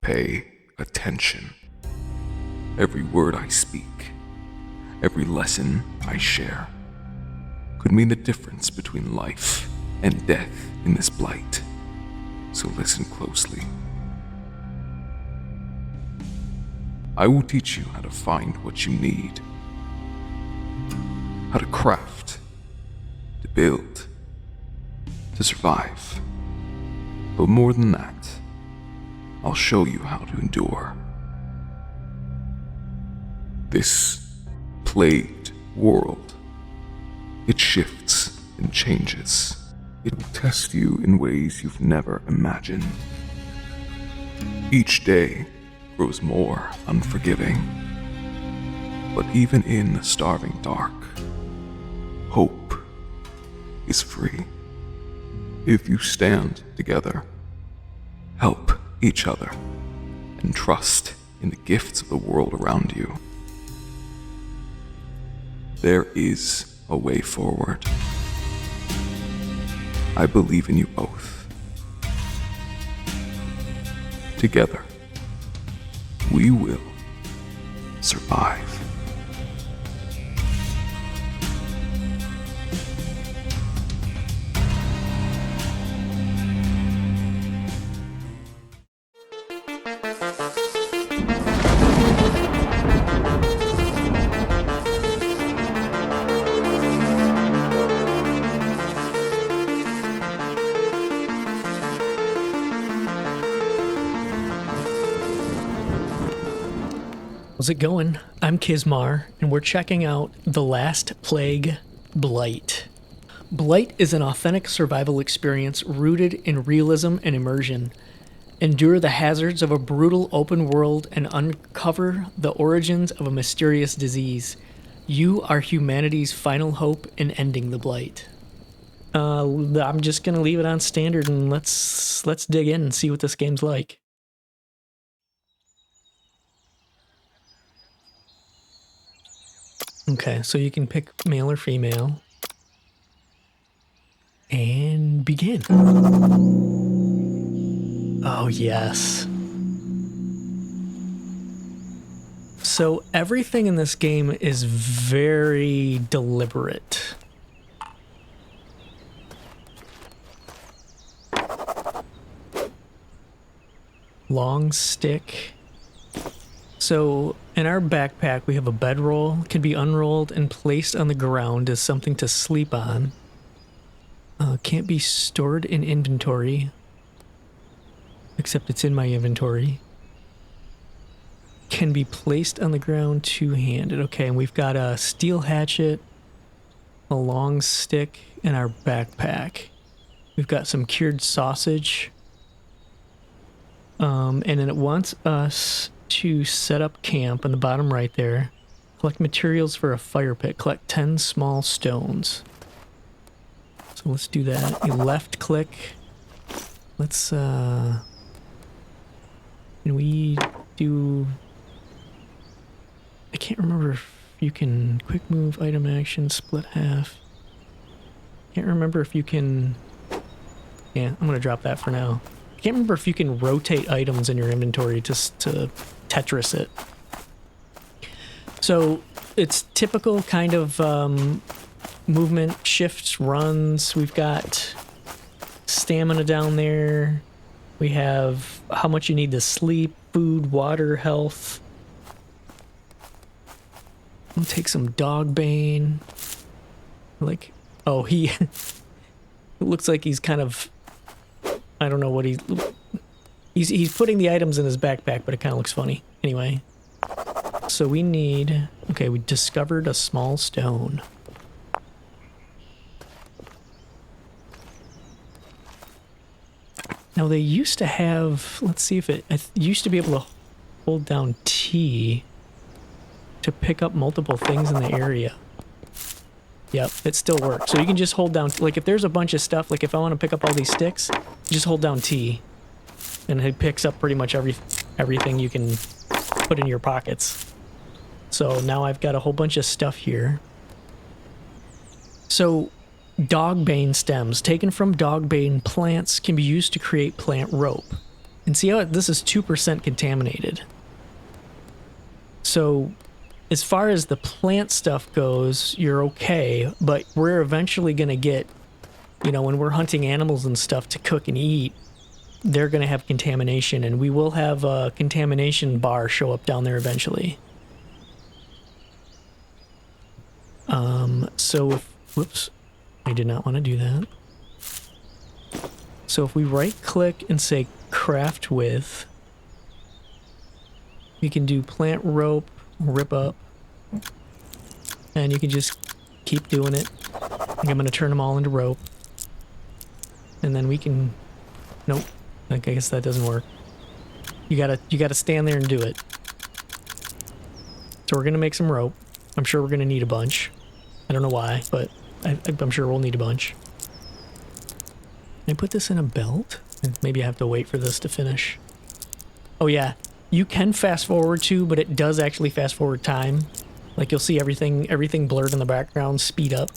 Pay attention. Every word I speak, every lesson I share, could mean the difference between life and death in this blight. So listen closely. I will teach you how to find what you need, how to craft, to build, to survive. But more than that, I'll show you how to endure. This plagued world, it shifts and changes. It will test you in ways you've never imagined. Each day grows more unforgiving. But even in the starving dark, hope is free. If you stand together, help each other, and trust in the gifts of the world around you, there is a way forward. I believe in you both. Together, we will survive. How's it going? I'm Kismar, and we're checking out The Last Plague, Blight. Blight is an authentic survival experience rooted in realism and immersion. Endure the hazards of a brutal open world and uncover the origins of a mysterious disease. You are humanity's final hope in ending the blight. I'm just gonna leave it on standard and let's dig in and see what this game's like. Okay, so you can pick male or female. And begin. Oh, yes. So everything in this game is very deliberate. Long stick. So in our backpack, we have a bedroll. It can be unrolled and placed on the ground as something to sleep on. Can't be stored in inventory. Except it's in my inventory. Can be placed on the ground two-handed. Okay, and we've got a steel hatchet, a long stick, in our backpack. We've got some cured sausage. And then it wants us to set up camp on the bottom right there. Collect materials for a fire pit. Collect 10 small stones. So let's do that. You left click. Let's, can we do... I can't remember if you can quick move, item action, split half. Can't remember if you can... Yeah, I'm gonna drop that for now. I can't remember if you can rotate items in your inventory just to Tetris it. So it's typical kind of movement, shifts, runs. We've got stamina down there. We have how much you need to sleep, food, water, health. We'll take some dog bane. Like, oh, he... it looks like he's kind of... I don't know what he's putting the items in his backpack, but it kind of looks funny. Anyway, so we need... Okay, we discovered a small stone. Now they used to have... Let's see if it... used to be able to hold down T to pick up multiple things in the area. Yep, it still works. So you can just hold down... Like, if there's a bunch of stuff, like if I want to pick up all these sticks, just hold down T. And it picks up pretty much everything you can put in your pockets. So now I've got a whole bunch of stuff here. So, dogbane stems taken from dogbane plants can be used to create plant rope. And see how this is 2% contaminated. So as far as the plant stuff goes, you're okay, but we're eventually going to get, you know, when we're hunting animals and stuff to cook and eat, they're going to have contamination, and we will have a contamination bar show up down there eventually. So if, whoops, I did not want to do that. So if we right click and say craft with, you can do plant rope, rip up, and you can just keep doing it. I think I'm going to turn them all into rope. And then we can, nope, I guess that doesn't work. You gotta stand there and do it. So we're going to make some rope. I'm sure we're going to need a bunch. I don't know why, but I'm sure we'll need a bunch. Can I put this in a belt? Maybe I have to wait for this to finish. Oh yeah, you can fast forward too, but it does actually fast forward time. Like you'll see everything blurred in the background speed up.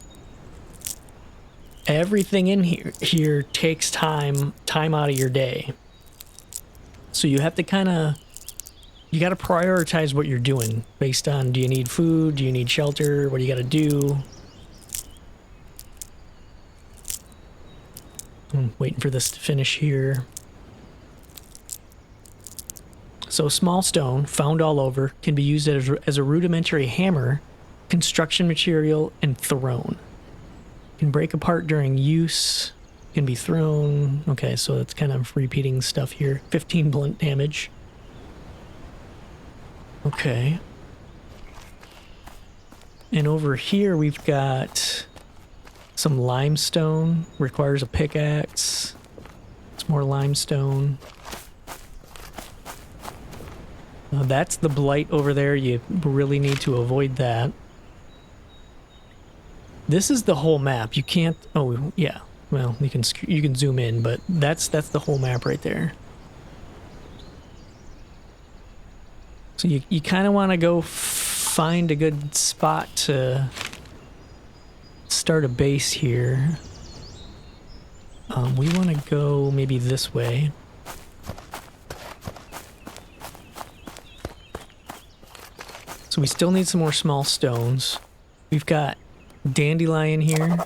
Everything in here takes time out of your day. So you have to you got to prioritize what you're doing based on, do you need food? Do you need shelter? What do you got to do? I'm waiting for this to finish here. So small stone, found all over, can be used as a rudimentary hammer, construction material, and thrown. Can break apart during use, can be thrown. Okay, so it's kind of repeating stuff here. 15 blunt damage. Okay. And over here we've got some limestone. Requires a pickaxe. It's more limestone. That's the blight over there. You really need to avoid that. This is the whole map. You can't... Oh, yeah. Well, you can zoom in, but that's the whole map right there. So you kind of want to go find a good spot to start a base here. We want to go maybe this way. So we still need some more small stones. We've got dandelion here.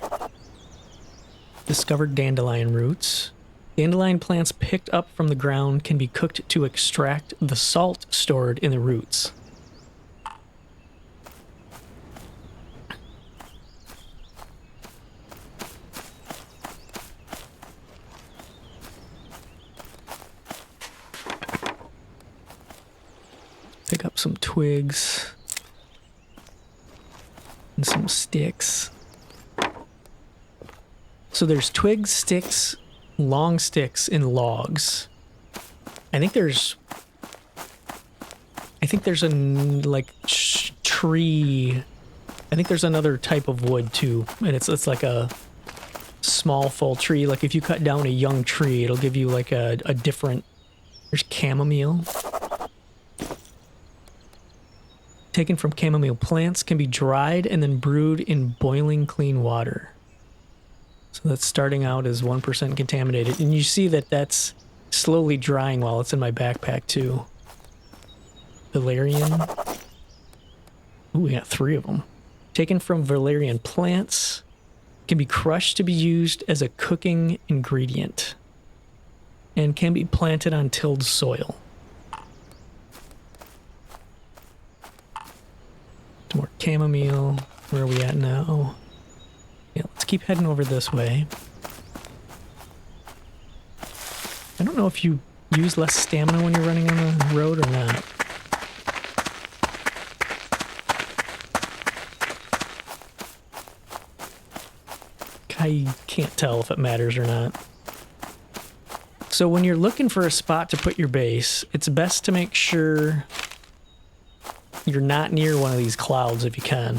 Discovered dandelion roots. Dandelion plants picked up from the ground can be cooked to extract the salt stored in the roots. Pick up some twigs and some sticks. So there's twigs, sticks, long sticks, and logs. I think there's a tree. I think there's another type of wood too, and it's like a small full tree. Like if you cut down a young tree, it'll give you like a different. There's chamomile. Taken from chamomile plants, can be dried and then brewed in boiling clean water. So that's starting out as 1% contaminated. And you see that that's slowly drying while it's in my backpack too. Valerian. Ooh, we got 3 of them. Taken from valerian plants, can be crushed to be used as a cooking ingredient. And can be planted on tilled soil. More chamomile. Where are we at now? Yeah, let's keep heading over this way. I don't know if you use less stamina when you're running on the road or not. I can't tell if it matters or not. So when you're looking for a spot to put your base, it's best to make sure you're not near one of these clouds if you can.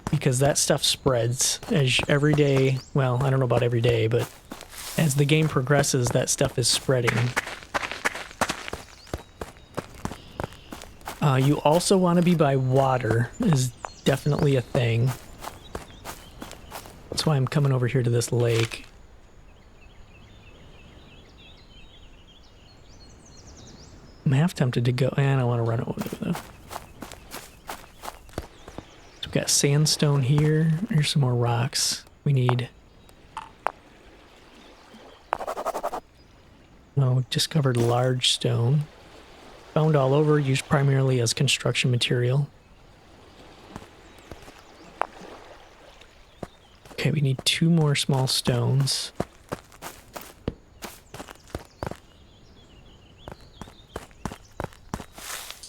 Because that stuff spreads as every day, well, I don't know about every day, but as the game progresses, that stuff is spreading. You also want to be by water, is definitely a thing. That's why I'm coming over here to this lake. I'm half tempted to go, and I want to run over there though. So we've got sandstone here. Here's some more rocks. We need... Oh, we discovered large stone. Found all over, used primarily as construction material. Okay, we need 2 more small stones.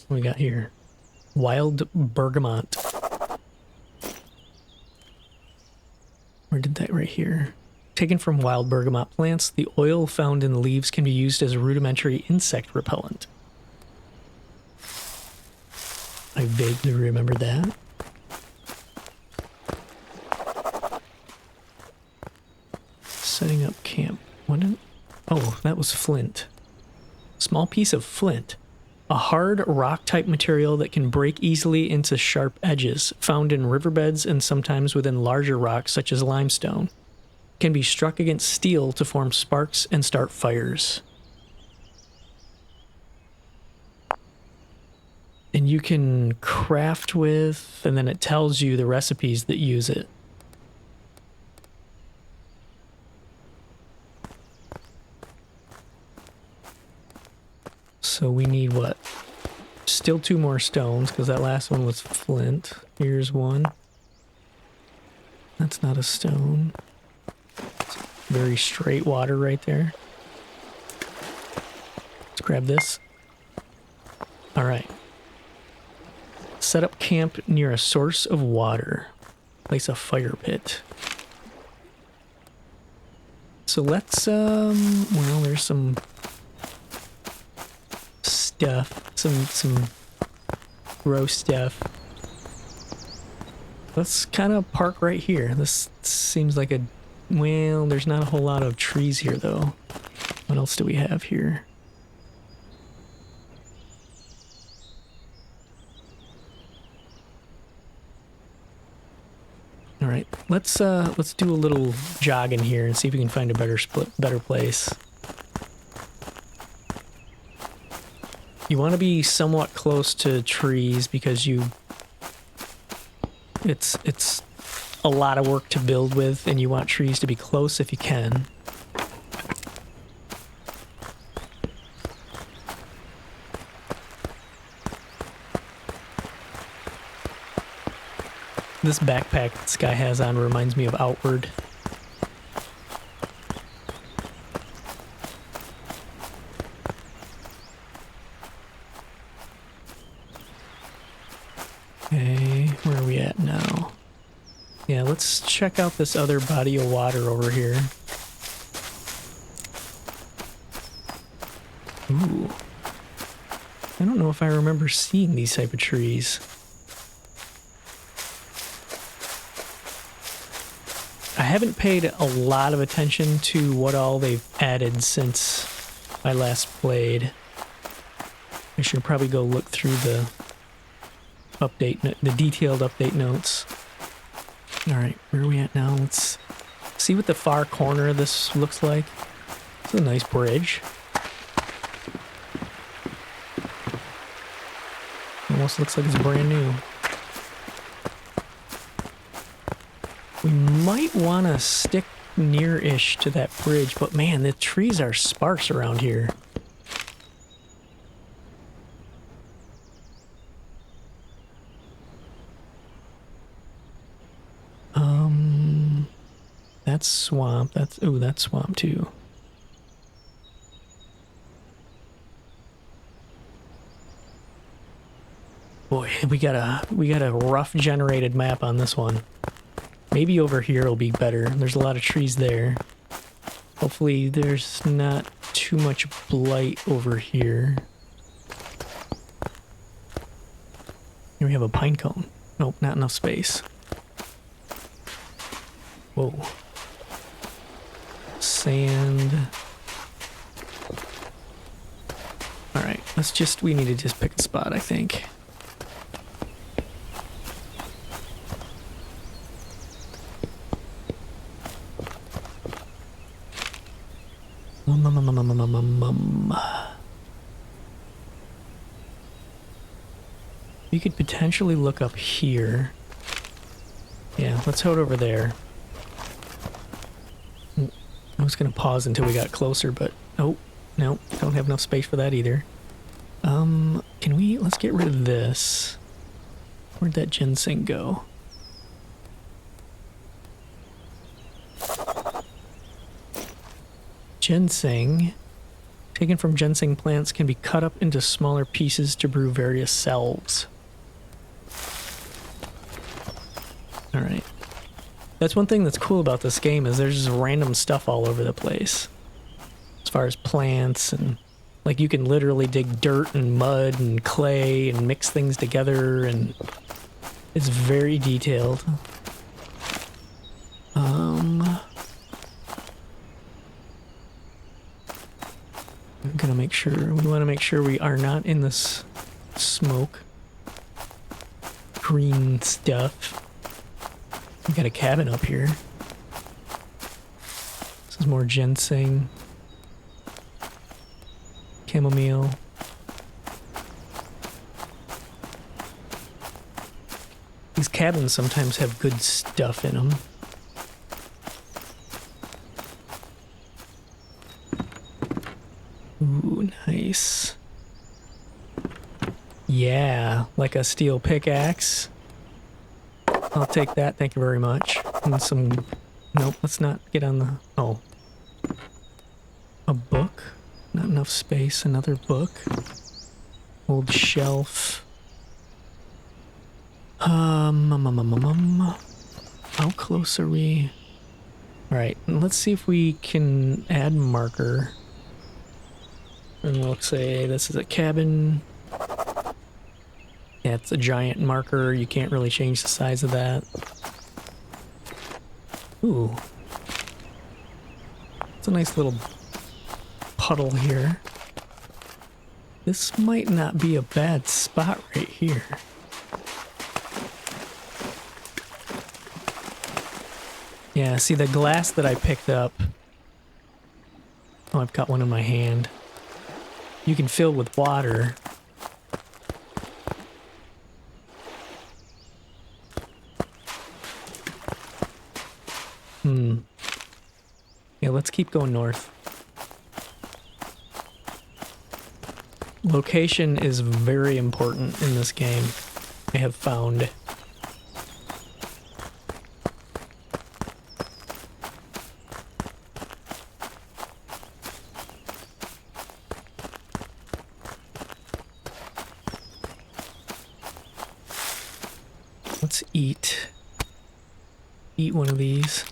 What we got here? Wild bergamot. Where did that right here? Taken from wild bergamot plants, the oil found in the leaves can be used as a rudimentary insect repellent. I vaguely remember that. Setting up camp. Oh, that was flint. Small piece of flint. A hard rock-type material that can break easily into sharp edges, found in riverbeds and sometimes within larger rocks such as limestone. Can be struck against steel to form sparks and start fires. And you can craft with, and then it tells you the recipes that use it. So we need what? Still 2 more stones, because that last one was flint. Here's one. That's not a stone. It's very straight water right there. Let's grab this. All right. Set up camp near a source of water. Place a fire pit. So let's, well, there's some stuff, some gross stuff. Let's kind of park right here. This seems like a, well, there's not a whole lot of trees here though. What else do we have here? All right, let's do a little jog in here and see if we can find a better place. You want to be somewhat close to trees because it's a lot of work to build with, and you want trees to be close if you can. This backpack this guy has on reminds me of Outward. Okay, where are we at now? Yeah, let's check out this other body of water over here. Ooh. I don't know if I remember seeing these type of trees. I haven't paid a lot of attention to what all they've added since I last played. I should probably go look through the detailed update notes. All right, where are we at now? Let's see what the far corner of this looks like. It's a nice bridge. Almost looks like it's brand new. We might want to stick near-ish to that bridge, but man, the trees are sparse around here. That's swamp. That's swamp too. Boy, we got a rough generated map on this one. Maybe over here will be better. There's a lot of trees there. Hopefully there's not too much blight over here. Here we have a pine cone. Nope, not enough space. Whoa. Sand. Alright, we need to just pick a spot, I think. We could potentially look up here. Yeah, let's head over there. I was gonna pause until we got closer, but oh, no, don't have enough space for that either. Let's get rid of this. Where'd that ginseng go? Ginseng, taken from ginseng plants, can be cut up into smaller pieces to brew various salves. Alright. That's one thing that's cool about this game is there's just random stuff all over the place. As far as plants and like you can literally dig dirt and mud and clay and mix things together and it's very detailed. I'm gonna make sure, we want to make sure we are not in this smoke. Green stuff. We got a cabin up here. This is more ginseng. Chamomile. These cabins sometimes have good stuff in them. Ooh, nice. Yeah, like a steel pickaxe. I'll take that, thank you very much. And some... Nope, let's not get on the... Oh. A book? Not enough space, another book. Old shelf. How close are we? Alright, let's see if we can add marker. And we'll say this is a cabin. Yeah, it's a giant marker. You can't really change the size of that. Ooh. It's a nice little puddle here. This might not be a bad spot right here. Yeah, see the glass that I picked up. Oh, I've got one in my hand. You can fill with water. Yeah, let's keep going north. Location is very important in this game, I have found. Let's eat. Eat one of these.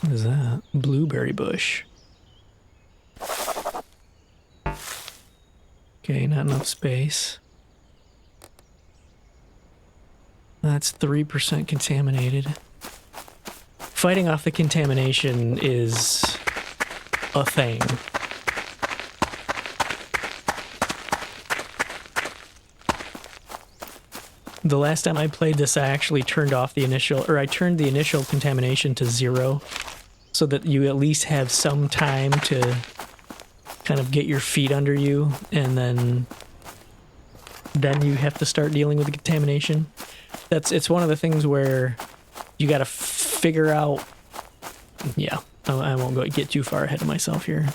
What is that? Blueberry bush. Okay, not enough space. That's 3% contaminated. Fighting off the contamination is a thing. The last time I played this, I actually turned off the initial, or I turned the initial contamination to 0 so that you at least have some time to kind of get your feet under you, and then you have to start dealing with the contamination. It's one of the things where you got to figure out. Yeah, I won't get too far ahead of myself here.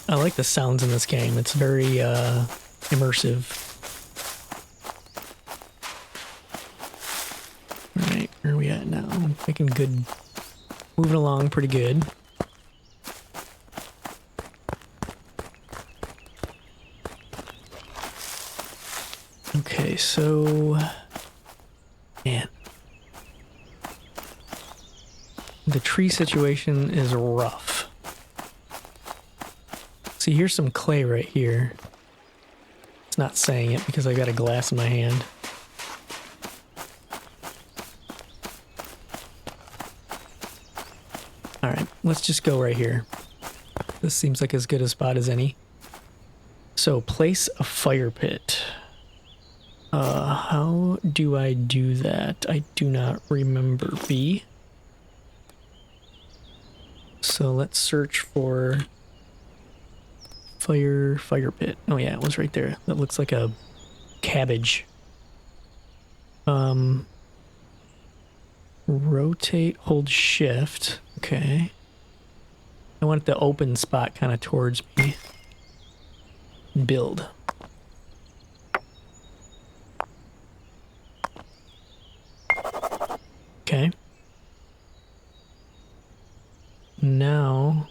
I like the sounds in this game. It's very immersive. Alright, where are we at now? Making good... Moving along pretty good. Okay, so... Man. The tree situation is rough. See, here's some clay right here. It's not saying it because I got a glass in my hand. Alright, let's just go right here. This seems like as good a spot as any. So, place a fire pit. How do I do that? I do not remember. B. So let's search for fire pit. Oh yeah, it was right there. That looks like a cabbage. Rotate, hold shift. Okay. I want the open spot kind of towards me. Build. Okay. Now,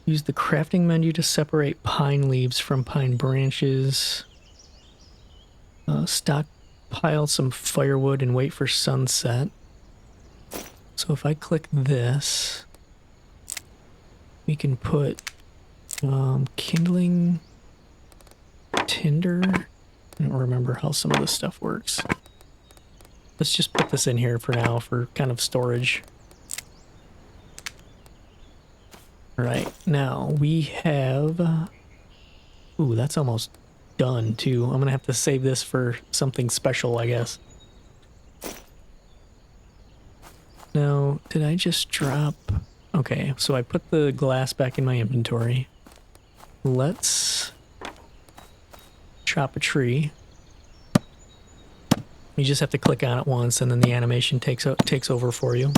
use the crafting menu to separate pine leaves from pine branches. Stockpile some firewood and wait for sunset. So if I click this, we can put kindling, tinder. I don't remember how some of this stuff works. Let's just put this in here for now for kind of storage. All right, now we have... Ooh, that's almost done too. I'm gonna have to save this for something special, I guess. Now, did I just drop... Okay, so I put the glass back in my inventory. Let's chop a tree. You just have to click on it once and then the animation takes over for you.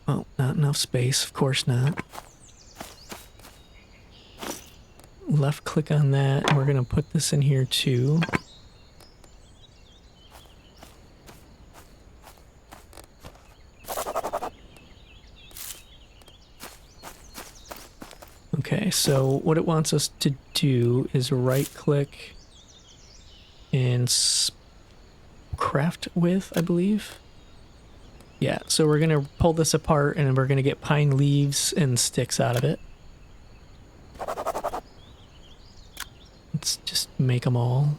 Oh, not enough space, of course not. Left click on that, and we're gonna put this in here too. Okay, so what it wants us to do is right click and craft with, I believe. Yeah, so we're gonna pull this apart and we're gonna get pine leaves and sticks out of it. Let's just make them all.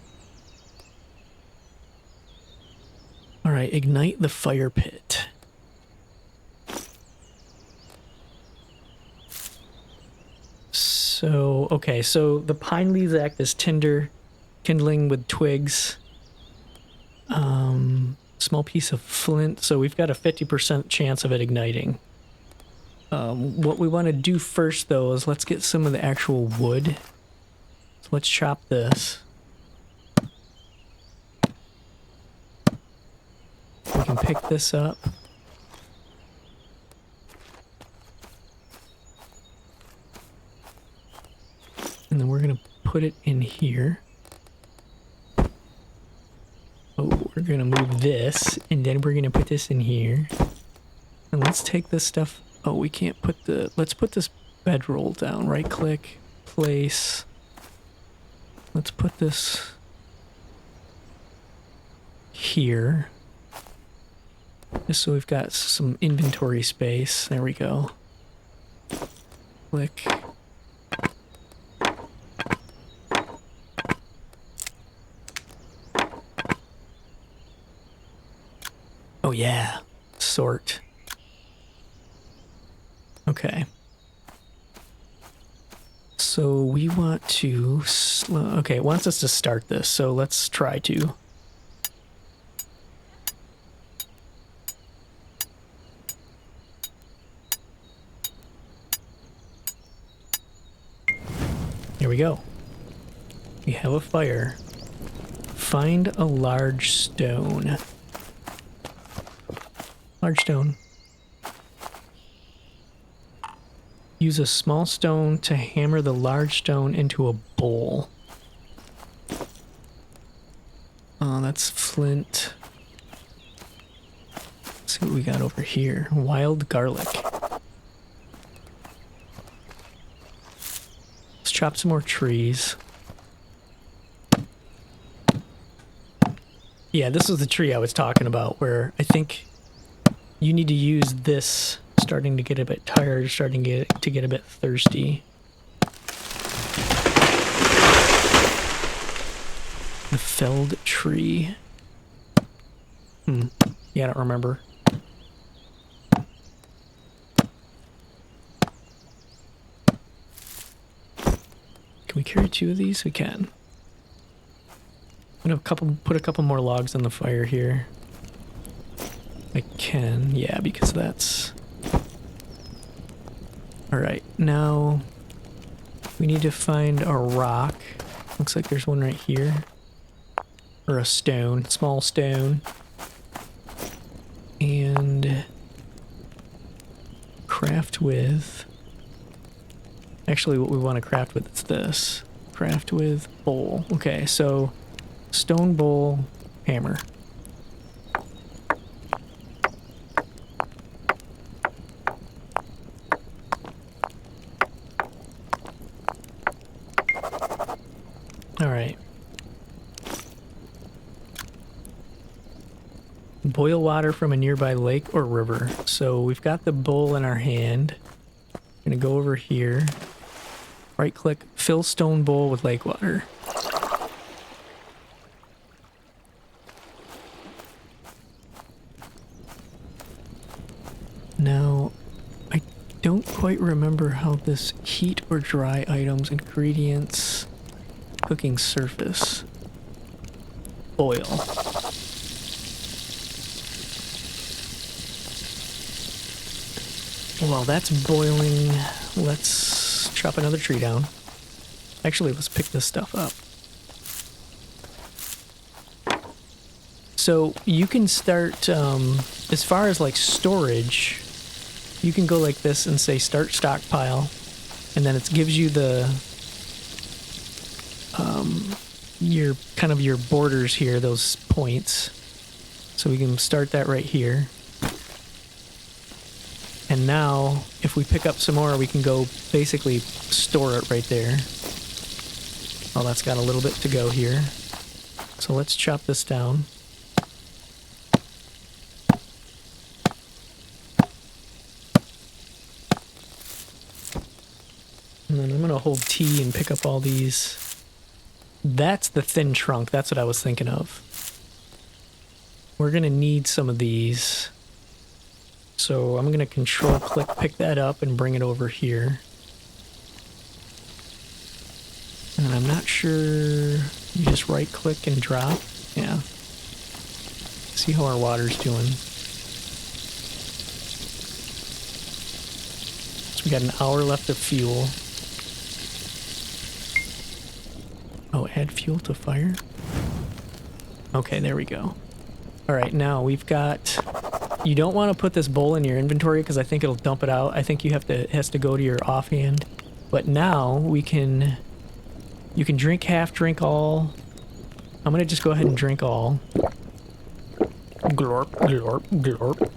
All right, ignite the fire pit. So, okay, so the pine leaves act as tinder, kindling with twigs. Small piece of flint, so we've got a 50% chance of it igniting. What we want to do first, though, is let's get some of the actual wood. So let's chop this. We can pick this up. And then we're going to put it in here. Oh, we're going to move this, and then we're going to put this in here. And let's take this stuff. Oh, we can't put the... Let's put this bedroll down. Right-click, place. Let's put this here. Just so we've got some inventory space. There we go. Click. Oh yeah, sort. Okay. So we want to okay, it wants us to start this, so let's try to. Here we go. We have a fire. Find a large stone. Large stone. Use a small stone to hammer the large stone into a bowl. Oh, that's flint. Let's see what we got over here. Wild garlic. Let's chop some more trees. Yeah, this is the tree I was talking about, where I think you need to use this. Starting to get a bit tired, starting to get a bit thirsty. The felled tree. Yeah, I don't remember. Can we carry two of these? We can. I'm gonna put a couple more logs on the fire here. I can, yeah, because that's... Alright, now we need to find a rock. Looks like there's one right here. Or a stone, small stone. And craft with... Actually, what we want to craft with is this. Craft with bowl. Okay, so stone bowl, hammer. All right. Boil water from a nearby lake or river. So we've got the bowl in our hand. I'm gonna go over here. Right click, fill stone bowl with lake water. Now, I don't quite remember how this heat or dry items, ingredients, cooking surface, boil. While that's boiling, let's chop another tree down. Actually, let's pick this stuff up. So you can start, as far as like storage, you can go like this and say start stockpile, and then it gives you the, your kind of your borders here, those points. So we can start that right here. And now, if we pick up some more, we can go basically store it right there. Oh, that's got a little bit to go here. So let's chop this down. And then I'm going to hold T and pick up all these. That's the thin trunk. That's what I was thinking of. We're going to need some of these. So I'm going to control click, pick that up and bring it over here. And I'm not sure, you just right click and drop. Yeah. See how our water's doing. So we got an hour left of fuel. Oh, add fuel to fire? Okay, there we go. All right, now we've got... You don't want to put this bowl in your inventory because I think it'll dump it out. I think you have to, it has to go to your offhand. But now we can... You can drink half, drink all. I'm going to just go ahead and drink all. Glorp, glorp, glorp.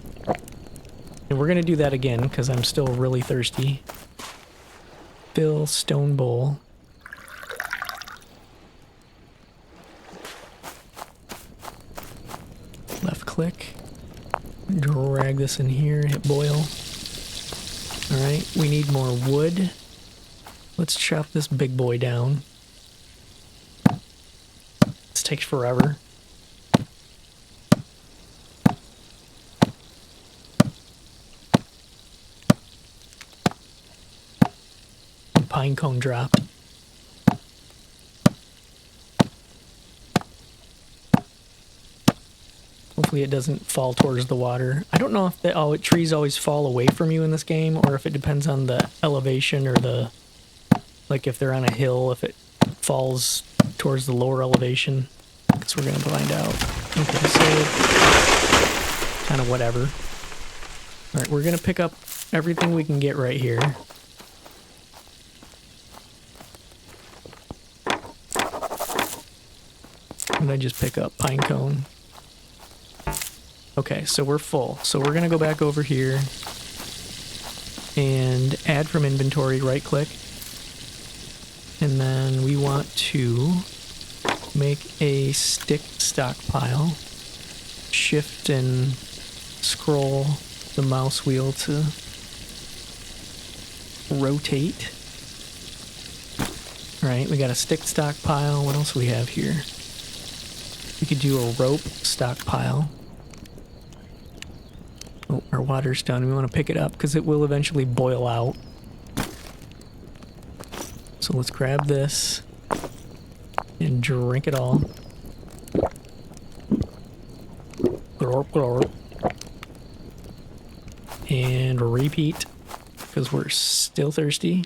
And we're going to do that again because I'm still really thirsty. Fill stone bowl. Left click. Drag this in here, hit boil. Alright, we need more wood. Let's chop this big boy down. This takes forever. Pine cone drop. Hopefully it doesn't fall towards the water. I don't know if trees always fall away from you in this game, or if it depends on the elevation or the, like if they're on a hill, if it falls towards the lower elevation. Because we're going to find out. Okay, so kind of whatever. Alright, we're going to pick up everything we can get right here. And I just pick up pine cone. Okay, so we're full. So we're going to go back over here and add from inventory, right click. And then we want to make a stick stockpile. Shift and scroll the mouse wheel to rotate. All right, we got a stick stockpile. What else do we have here? We could do a rope stockpile. Oh, our water's done. We want to pick it up because it will eventually boil out. So let's grab this and drink it all. Glorp, glorp. And repeat, because we're still thirsty.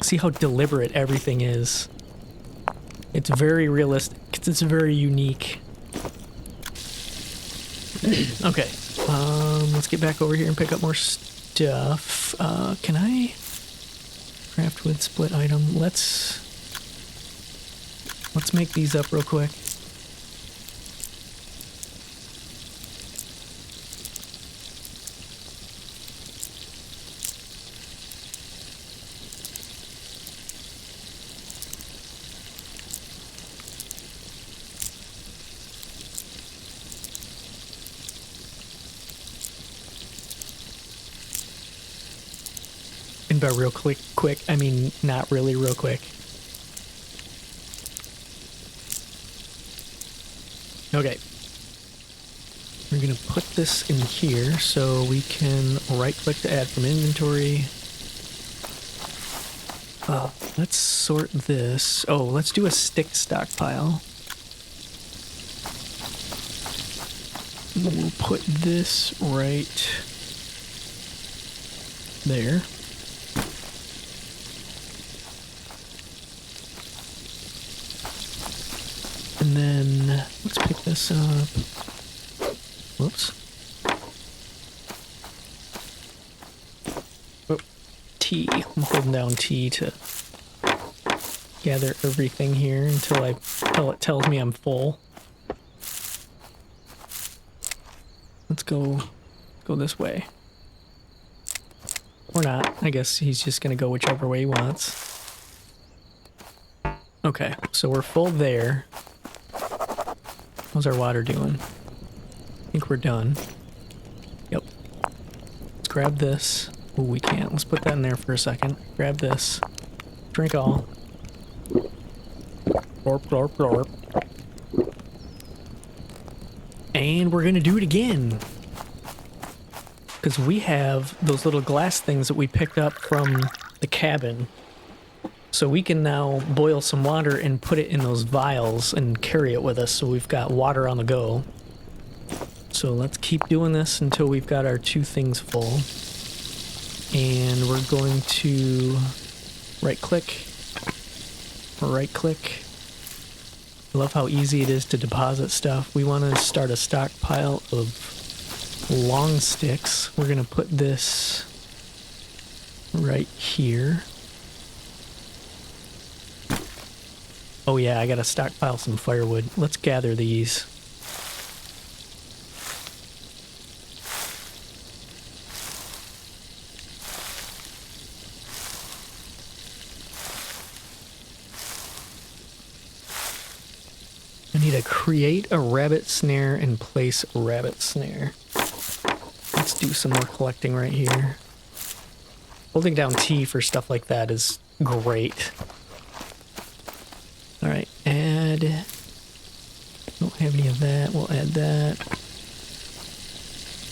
See how deliberate everything is. It's very realistic. It's very unique. Okay, let's get back over here and pick up more stuff. Can I craft with split item? Let's make these up real quick. And by real quick, I mean not really real quick. Okay. We're gonna put this in here so we can right click to add from inventory. Let's sort this. Oh, let's do a stick stockpile. We'll put this right there. And then let's pick this up. Whoops. Oh, T. I'm holding down T to gather everything here until it tells me I'm full. Let's go this way. Or not. I guess he's just gonna go whichever way he wants. Okay, so we're full there. How's our water doing? I think we're done. Yep. Let's grab this. Oh, we can't. Let's put that in there for a second. Grab this. Drink all. Glorp, glorp, glorp. And we're gonna do it again. Because we have those little glass things that we picked up from the cabin. So we can now boil some water and put it in those vials and carry it with us, so we've got water on the go. So let's keep doing this until we've got our 2 things full. And we're going to right-click. Right-click. I love how easy it is to deposit stuff. We want to start a stockpile of long sticks. We're going to put this right here. Oh yeah, I gotta stockpile some firewood. Let's gather these. I need to create a rabbit snare and place a rabbit snare. Let's do some more collecting right here. Holding down T for stuff like that is great. Alright, add. Don't have any of that. We'll add that.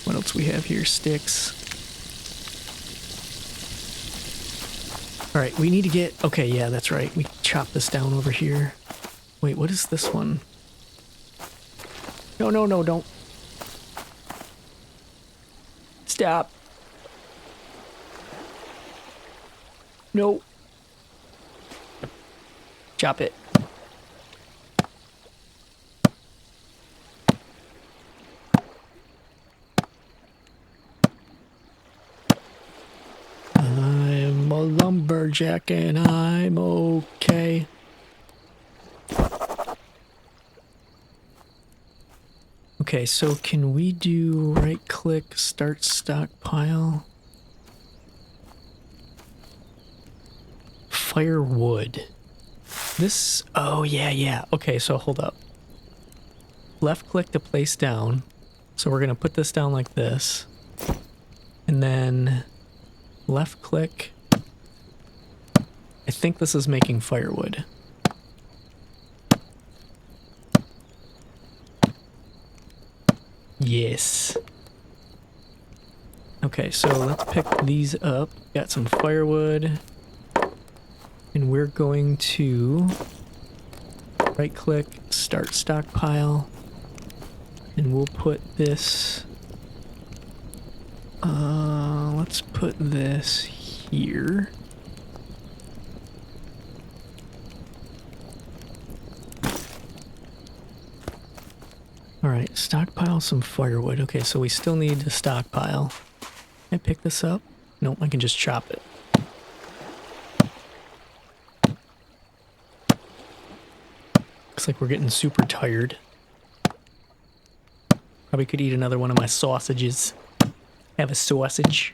What else we have here? Sticks. Alright, we need to get... Okay, yeah, that's right. We chop this down over here. Wait, what is this one? No, no, no, don't. Stop. No. Chop it. I'm a lumberjack and I'm okay. Okay, so can we do right click, start stockpile? Firewood. This, oh yeah. Okay, so hold up. Left click to place down. So we're gonna put this down like this. And then left click. I think this is making firewood. Yes. Okay, so let's pick these up. Got some firewood. And we're going to Right click, start stockpile. And we'll put this... let's put this here. Alright, stockpile some firewood. Okay, so we still need to stockpile. Can I pick this up? Nope, I can just chop it. Looks like we're getting super tired. Probably could eat another one of my sausages. Have a sausage.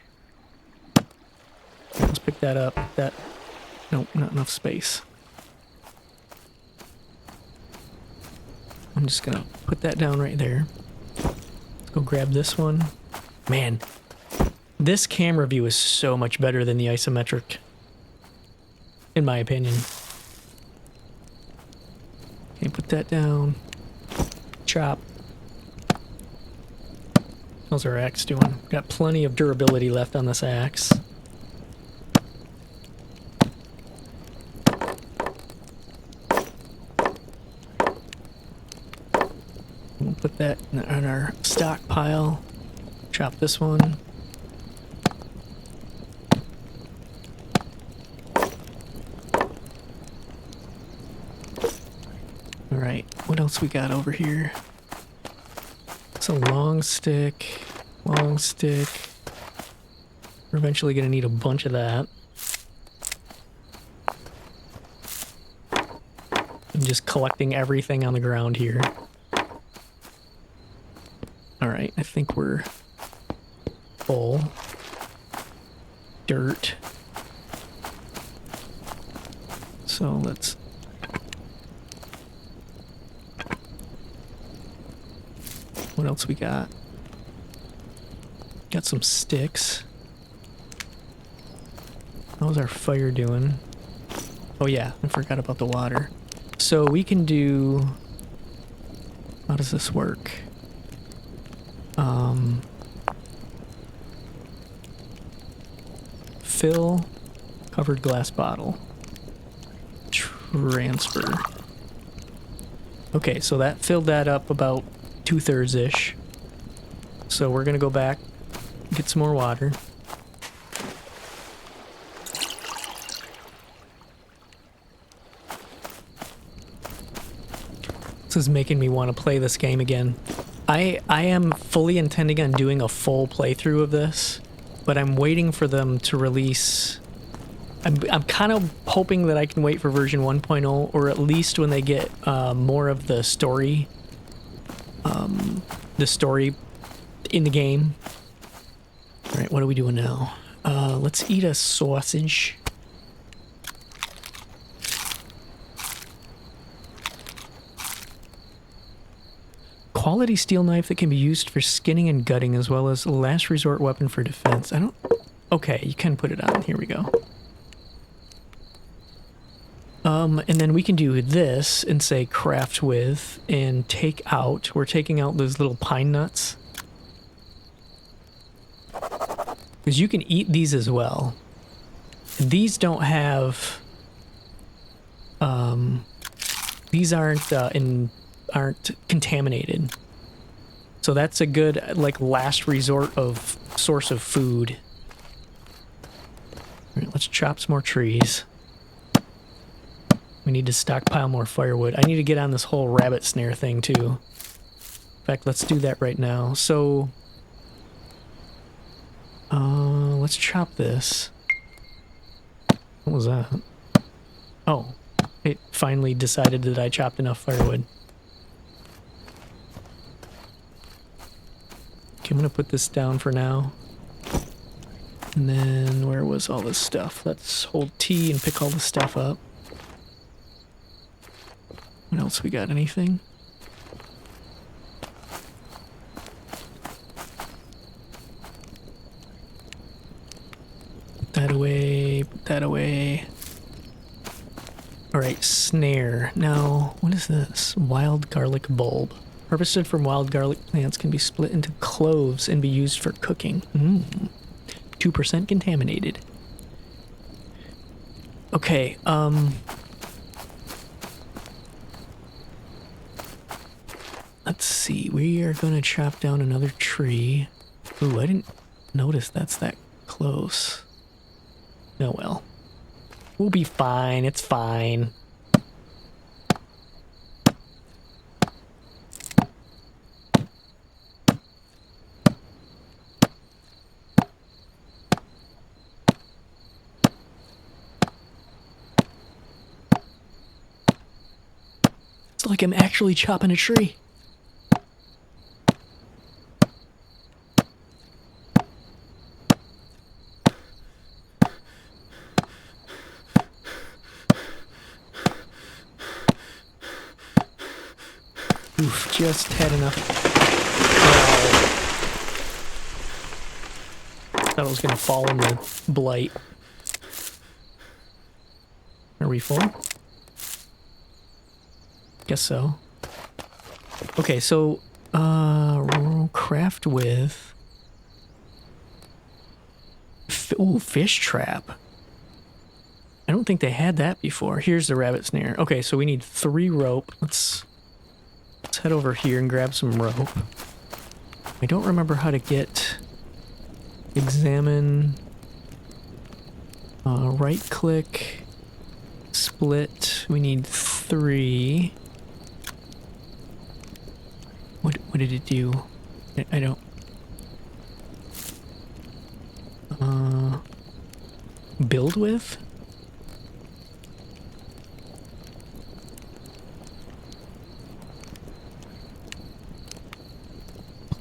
Let's pick that up. That... Nope, not enough space. I'm just gonna put that down right there. Let's go grab this one. Man, this camera view is so much better than the isometric, in my opinion. Okay, put that down. Chop. How's our axe doing? Got plenty of durability left on this axe. We'll put that on our stockpile. Chop this one. Alright, what else we got over here? It's a long stick. Long stick. We're eventually gonna need a bunch of that. I'm just collecting everything on the ground here. Alright, I think we're full. Dirt. So let's... What else we got? Got some sticks. How's our fire doing? Oh yeah, I forgot about the water. So we can do... How does this work? Fill covered glass bottle. Transfer. Okay, so that filled that up about 2/3-ish. So we're gonna go back, get some more water. This is making me want to play this game again. I am fully intending on doing a full playthrough of this, but I'm waiting for them to release... I'm kind of hoping that I can wait for version 1.0, or at least when they get more of the story in the game. All right, what are we doing now? Let's eat a sausage. Quality steel knife that can be used for skinning and gutting, as well as a last resort weapon for defense. I don't... Okay, you can put it on. Here we go. And then we can do this and say craft with and take out. We're taking out those little pine nuts. Because you can eat these as well. These don't have... these aren't contaminated. So that's a good, like, last resort of source of food. All right, let's chop some more trees. We need to stockpile more firewood. I need to get on this whole rabbit snare thing, too. In fact, let's do that right now. So, let's chop this. What was that? Oh, it finally decided that I chopped enough firewood. Okay, I'm gonna put this down for now. And then, where was all this stuff? Let's hold T and pick all this stuff up. What else we got? Anything? Put that away, put that away. Alright, snare. Now, what is this? Wild garlic bulb. Harvested from wild garlic plants can be split into cloves and be used for cooking. 2% contaminated. Okay, Let's see. We are going to chop down another tree. Ooh, I didn't notice that's that close. Oh well. We'll be fine. It's fine. It's like I'm actually chopping a tree. Oof, just had enough. Thought I was gonna fall in the blight. Are we full? Guess so. Okay, so we'll craft with ooh, fish trap. I don't think they had that before. Here's the rabbit snare. Okay, so we need 3 rope. Let's head over here and grab some rope. I don't remember how to get examine right click split. We need 3. What did it do? I don't build with?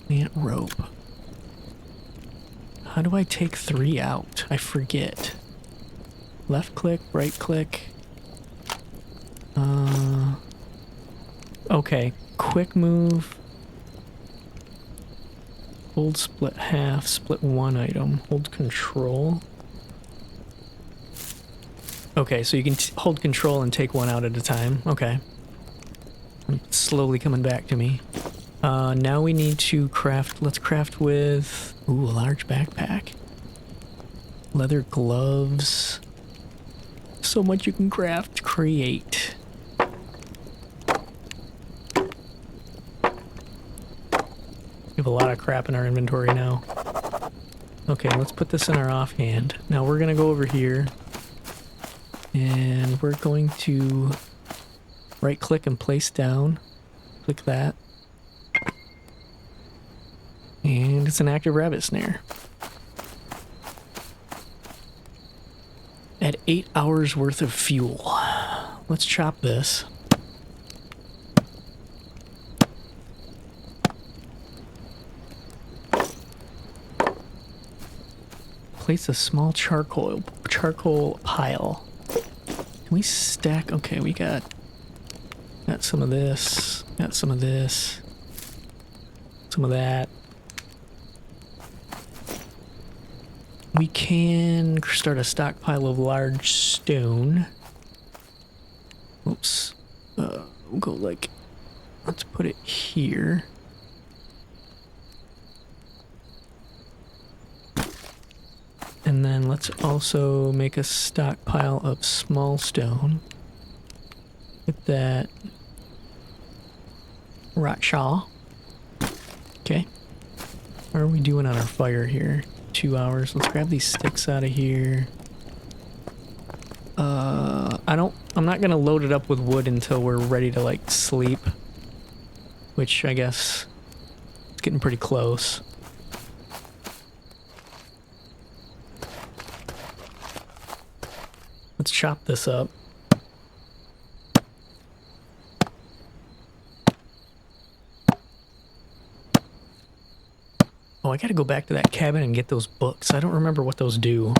Plant rope. How do I take 3 out? I forget. Left click, right click. Okay. Quick move. Hold split half, split 1 item. Hold control. Okay, so you can hold control and take 1 out at a time. Okay. It's slowly coming back to me. Now we need to craft, let's craft with, ooh, a large backpack. Leather gloves. So much you can craft, create. We have a lot of crap in our inventory now. Okay, let's put this in our offhand. Now we're gonna go over here and we're going to right click and place down. Click that. And it's an active rabbit snare. At 8 hours worth of fuel. Let's chop this. Place a small charcoal pile. Can we stack? Okay, we got some of this, got some of this, some of that. We can start a stockpile of large stone. Oops. We'll go like, let's put it here. And then let's also make a stockpile of small stone. Get that. Rockshaw. Okay. How are we doing on our fire here? 2 hours. Let's grab these sticks out of here. I'm not gonna load it up with wood until we're ready to like sleep. Which I guess it's getting pretty close. Let's chop this up. Oh, I gotta go back to that cabin and get those books. I don't remember what those do.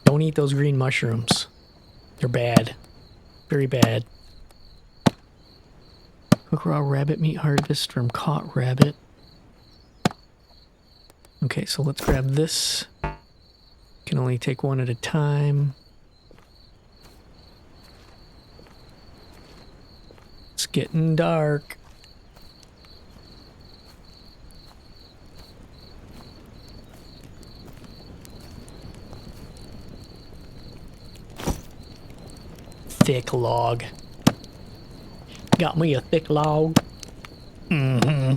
Don't eat those green mushrooms. They're bad. Very bad. Cook raw rabbit meat harvest from caught rabbit. Okay, so let's grab this. Can only take 1 at a time. It's getting dark. thick log. Got me a thick log. Mm-hmm.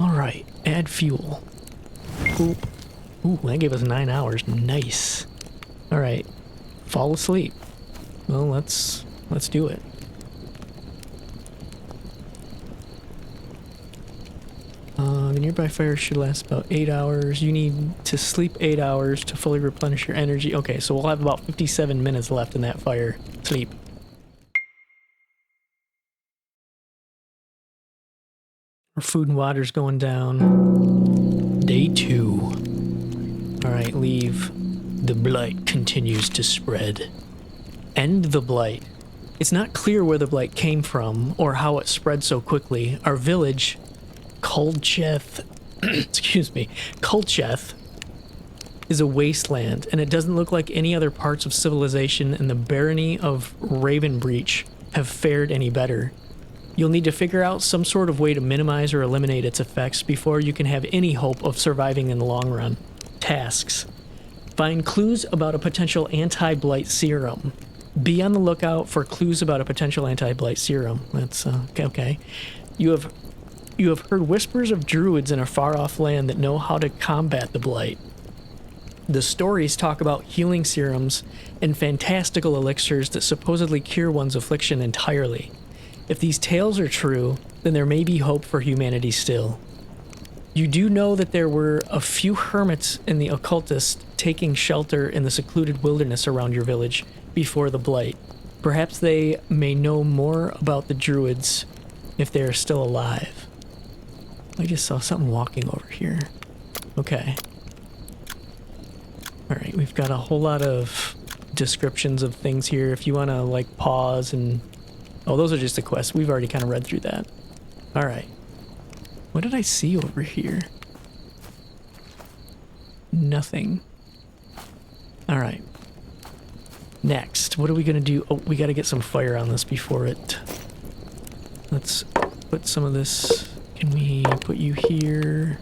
Alright, add fuel. Oop. Ooh, that gave us 9 hours. Nice. Alright, fall asleep. Well, let's do it. The nearby fire should last about 8 hours. You need to sleep 8 hours to fully replenish your energy. Okay, so we'll have about 57 minutes left in that fire. Sleep. Our food and water's going down. Day 2. Alright, leave. The blight continues to spread. End the blight. It's not clear where the blight came from or how it spread so quickly. Our village, Kolcheth, Kolcheth, is a wasteland, and it doesn't look like any other parts of civilization in the barony of Ravenbreach have fared any better. You'll need to figure out some sort of way to minimize or eliminate its effects before you can have any hope of surviving in the long run. Tasks. Find clues about a potential anti-blight serum. Be on the lookout for clues about a potential anti-blight serum. That's okay. You have heard whispers of druids in a far-off land that know how to combat the blight. The stories talk about healing serums and fantastical elixirs that supposedly cure one's affliction entirely. If these tales are true, then there may be hope for humanity still. You do know that there were a few hermits and the occultists taking shelter in the secluded wilderness around your village before the blight. Perhaps they may know more about the druids if they are still alive. I just saw something walking over here. Okay. Alright, we've got a whole lot of descriptions of things here. If you want to, like, pause and... Oh, those are just the quests. We've already kind of read through that. Alright. What did I see over here? Nothing. Alright. Next, what are we going to do? Oh, we got to get some fire on this before it... Let's put some of this... Can we put you here?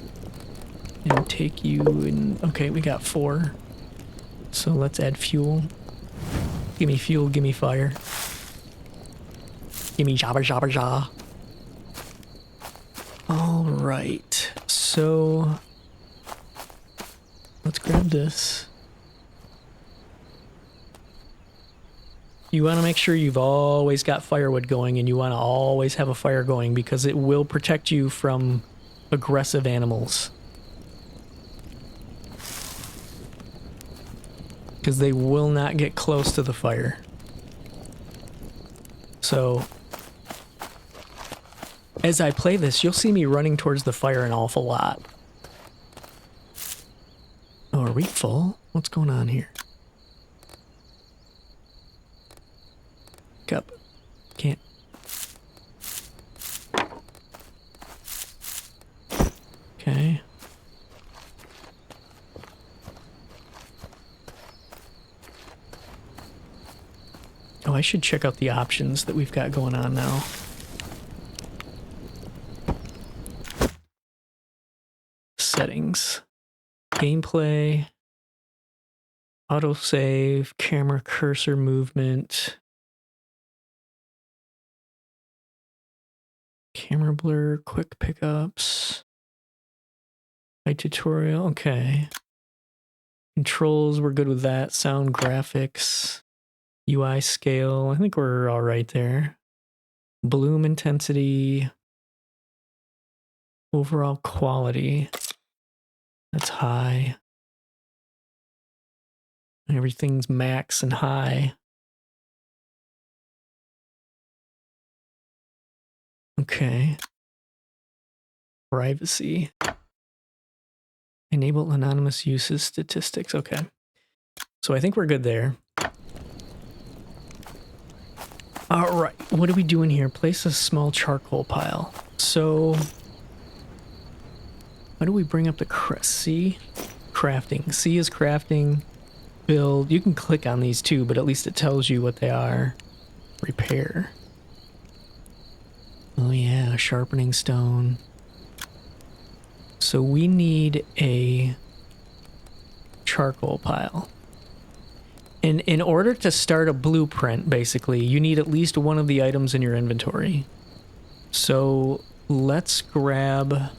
And take you in... Okay, we got 4. So let's add fuel. Give me fuel, give me fire. Give me jabba jabba ja. Alright, so... Let's grab this. You want to make sure you've always got firewood going, and you want to always have a fire going because it will protect you from aggressive animals. Because they will not get close to the fire. So, as I play this, you'll see me running towards the fire an awful lot. Oh, are we full? What's going on here? Cup. Can't. Okay. Oh, I should check out the options that we've got going on now. Settings. Gameplay. Autosave. Camera cursor movement. Camera blur. Quick pickups. My tutorial. Okay. Controls. We're good with that. Sound, graphics. UI scale, I think we're all right there. Bloom intensity. Overall quality. That's high. Everything's max and high. Okay. Privacy. Enable anonymous uses statistics. Okay. So I think we're good there. Alright, what are we doing here? Place a small charcoal pile. So, how do we bring up the C? Crafting. C is crafting. Build. You can click on these too, but at least it tells you what they are. Repair. Oh yeah, sharpening stone. So we need a charcoal pile. And in order to start a blueprint, basically, you need at least one of the items in your inventory. So let's grab...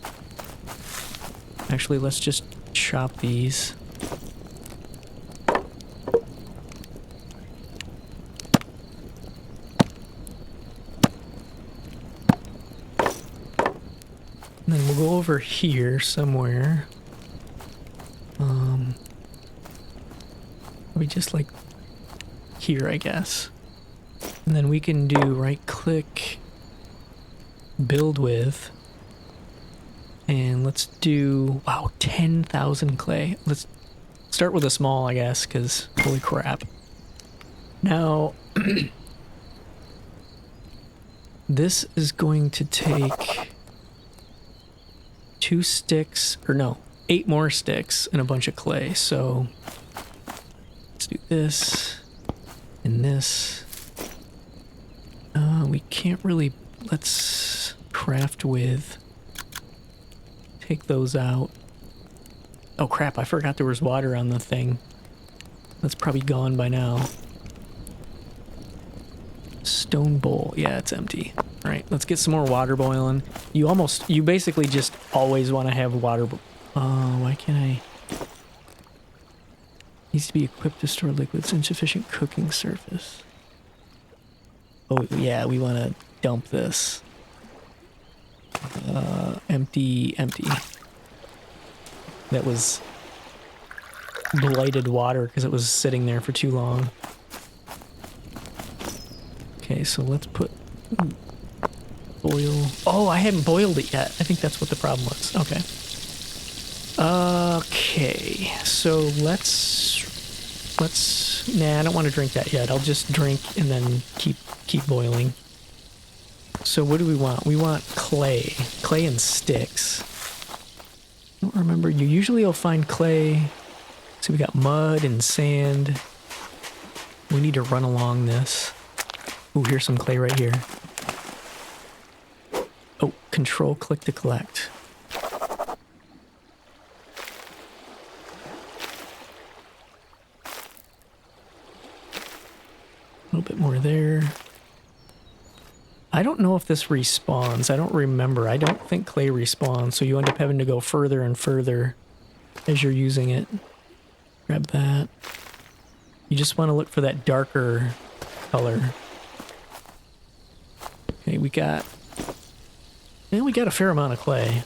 Actually, let's just chop these. And then we'll go over here somewhere. We just like here, I guess. And then we can do right click, build with, and let's do, wow, 10,000 clay. Let's start with a small, I guess, because holy crap. Now, this is going to take 2 sticks, or no, 8 more sticks and a bunch of clay. So let's do this and this. We can't really, let's craft with, take those out. Oh crap, I forgot there was water on the thing. That's probably gone by now. Stone bowl, yeah, it's empty. All right, let's get some more water boiling. You basically just always want to have water. Oh, why can't I? Needs to be equipped to store liquids, insufficient cooking surface. Oh yeah, we want to dump this. Empty. That was blighted water because it was sitting there for too long. Okay, so let's put boil. Oh, I hadn't boiled it yet. I think that's what the problem was. Okay. Okay, so let's. Nah, I don't want to drink that yet. I'll just drink and then keep boiling. So what do we want? We want clay and sticks. I don't remember. You usually will find clay. So we got mud and sand. We need to run along this. Ooh, here's some clay right here. Oh, control click to collect. A little bit more there. I don't know if this respawns. I don't remember. I don't think clay respawns, so you end up having to go further and further as you're using it. Grab that. You just want to look for that darker color. Okay, we got a fair amount of clay.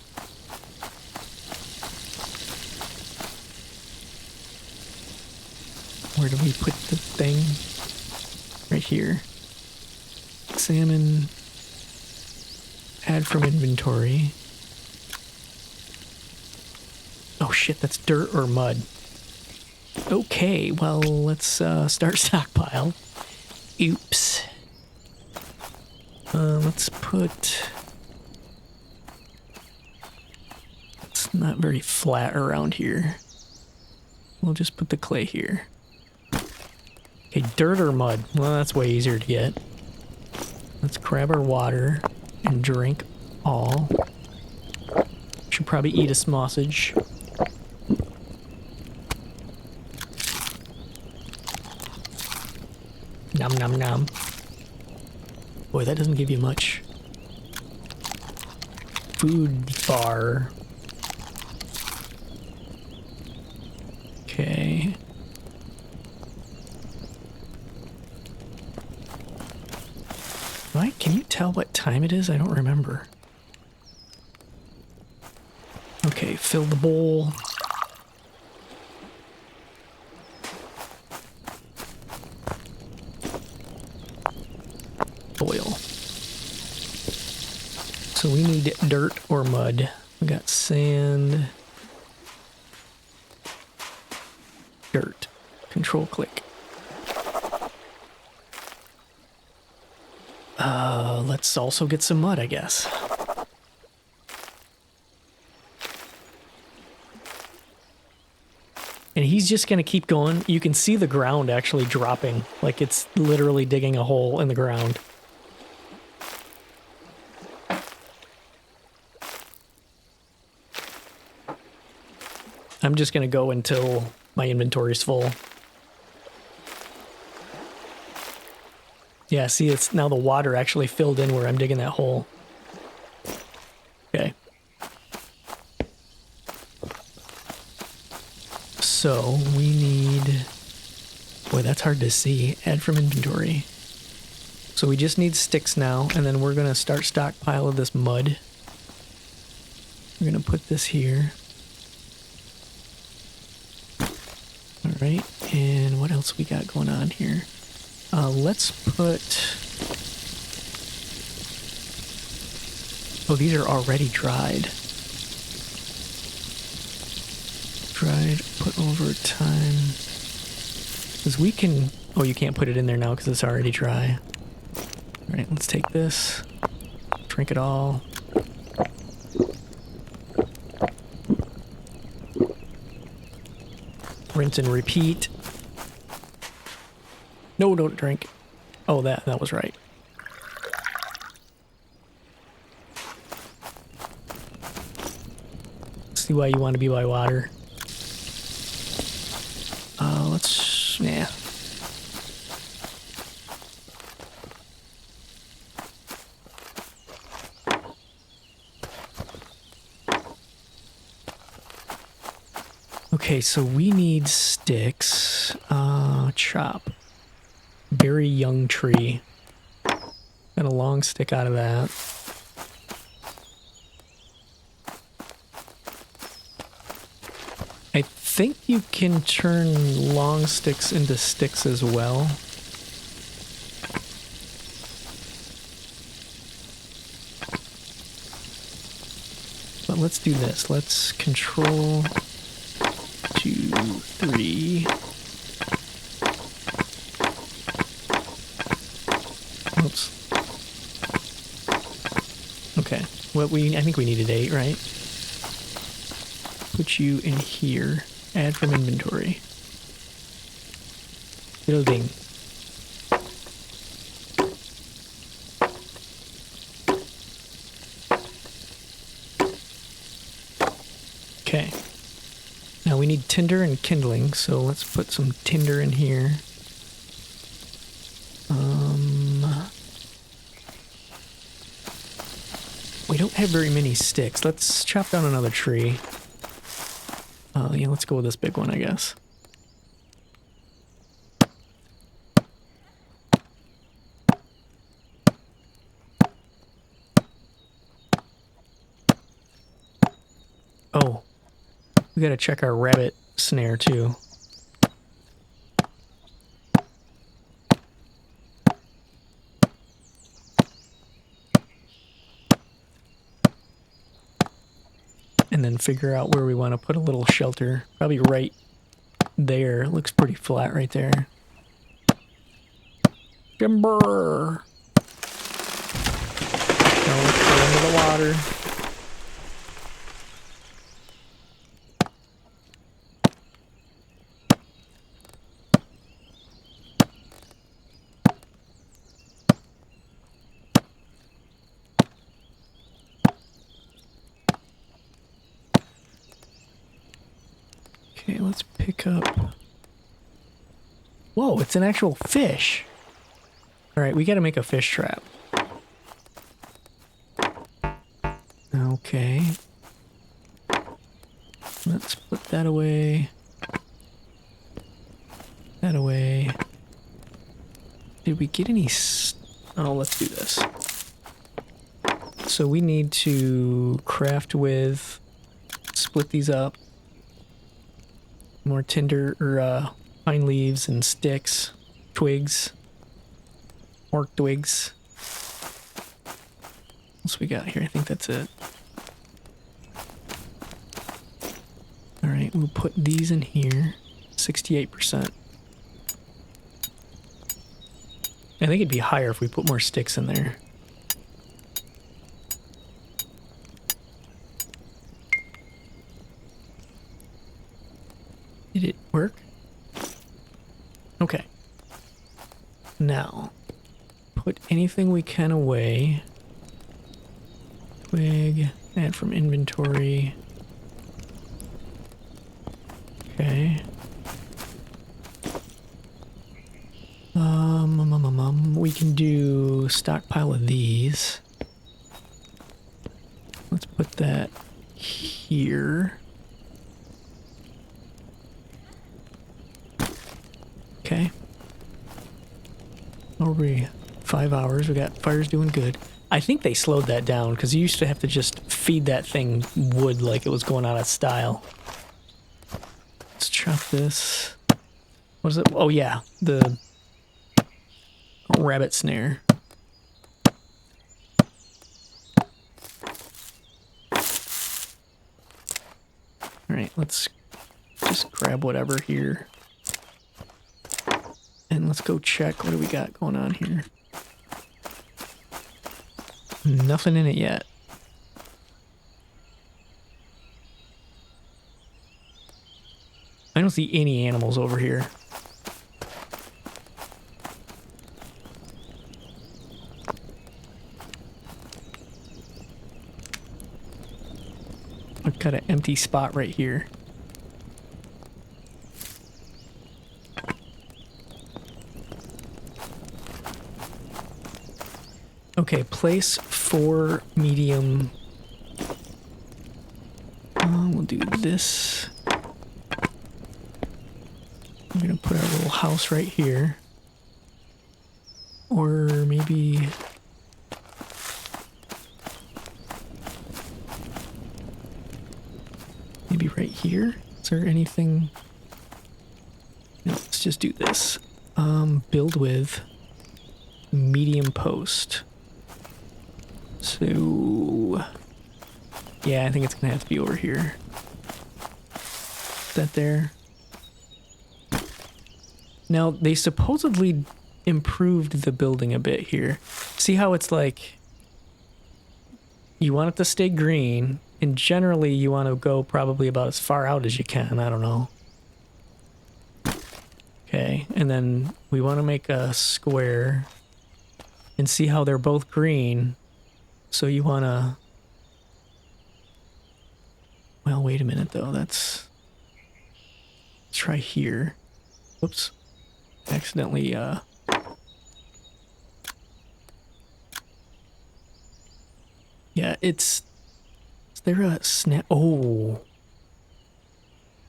Where do we put the thing? Right here. Salmon. Add from inventory. Oh shit, that's dirt or mud. Okay, well, let's start stockpile. Oops. Let's put... It's not very flat around here. We'll just put the clay here. Okay, dirt or mud? Well, that's way easier to get. Let's grab our water and drink all. Should probably eat a sausage. Nom nom nom. Boy, that doesn't give you much. Food bar. Okay. Right, can you tell what time it is? I don't remember. Okay, fill the bowl. Boil. So we need dirt or mud. We got sand. Dirt. Control click. Let's also get some mud, I guess. And he's just gonna keep going. You can see the ground actually dropping. Like it's literally digging a hole in the ground. I'm just gonna go until my inventory's full. Yeah, see, it's now the water actually filled in where I'm digging that hole. Okay. So we need... Boy, that's hard to see. Add from inventory. So we just need sticks now, and then we're gonna start stockpile of this mud. We're gonna put this here. Alright, and what else we got going on here? Let's put... Oh, these are already dried. Dried, put over time. Because we can... Oh, you can't put it in there now because it's already dry. Alright, let's take this. Drink it all. Rinse and repeat. No, don't drink. Oh, that was right. See why you want to be by water. Let's... Yeah. Okay, so we need sticks. Chop. Very young tree. Got a long stick out of that. I think you can turn long sticks into sticks as well. But let's do this. Let's control 2, 3. Oops. Okay. I think we needed 8, right? Put you in here. Add from inventory. Building. Okay. Now we need tinder and kindling, so let's put some tinder in here. We don't have very many sticks. Let's chop down another tree. Yeah, let's go with this big one, I guess. Oh, we gotta check our rabbit snare too. And then figure out where we want to put a little shelter. Probably right there. It looks pretty flat right there. Timber! Don't go into the water. Okay, let's pick up... Whoa, it's an actual fish! Alright, we gotta make a fish trap. Okay. Let's put that away. That away. Did we get any... Oh, let's do this. So we need to craft with... Split these up. More tinder, or pine leaves and sticks, twigs, orc twigs. What else we got here? I think that's it. Alright, we'll put these in here. 68%. I think it'd be higher if we put more sticks in there. Did it work? Okay. Now, put anything we can away. Twig, add from inventory. We can do stockpile of these. Let's put that here. Okay. Over 5 hours. We got fires doing good. I think they slowed that down because you used to have to just feed that thing wood like it was going out of style. Let's chop this. What is it? Oh yeah, the rabbit snare. Alright, let's just grab whatever here. And let's go check what do we got going on here. Nothing in it yet. I don't see any animals over here. I've got an empty spot right here. Okay, place 4 medium. We'll do this. I'm gonna put our little house right here. Or maybe... maybe right here? Is there anything... No, let's just do this. Build with medium post. So... yeah, I think it's gonna have to be over here. That there. Now, they supposedly improved the building a bit here. See how it's like... you want it to stay green, and generally you want to go probably about as far out as you can. I don't know. Okay, and then we want to make a square. And see how they're both green. So you want to... well, wait a minute, though. Let's try here. Whoops. Accidentally, yeah, it's... is there a snap? Oh.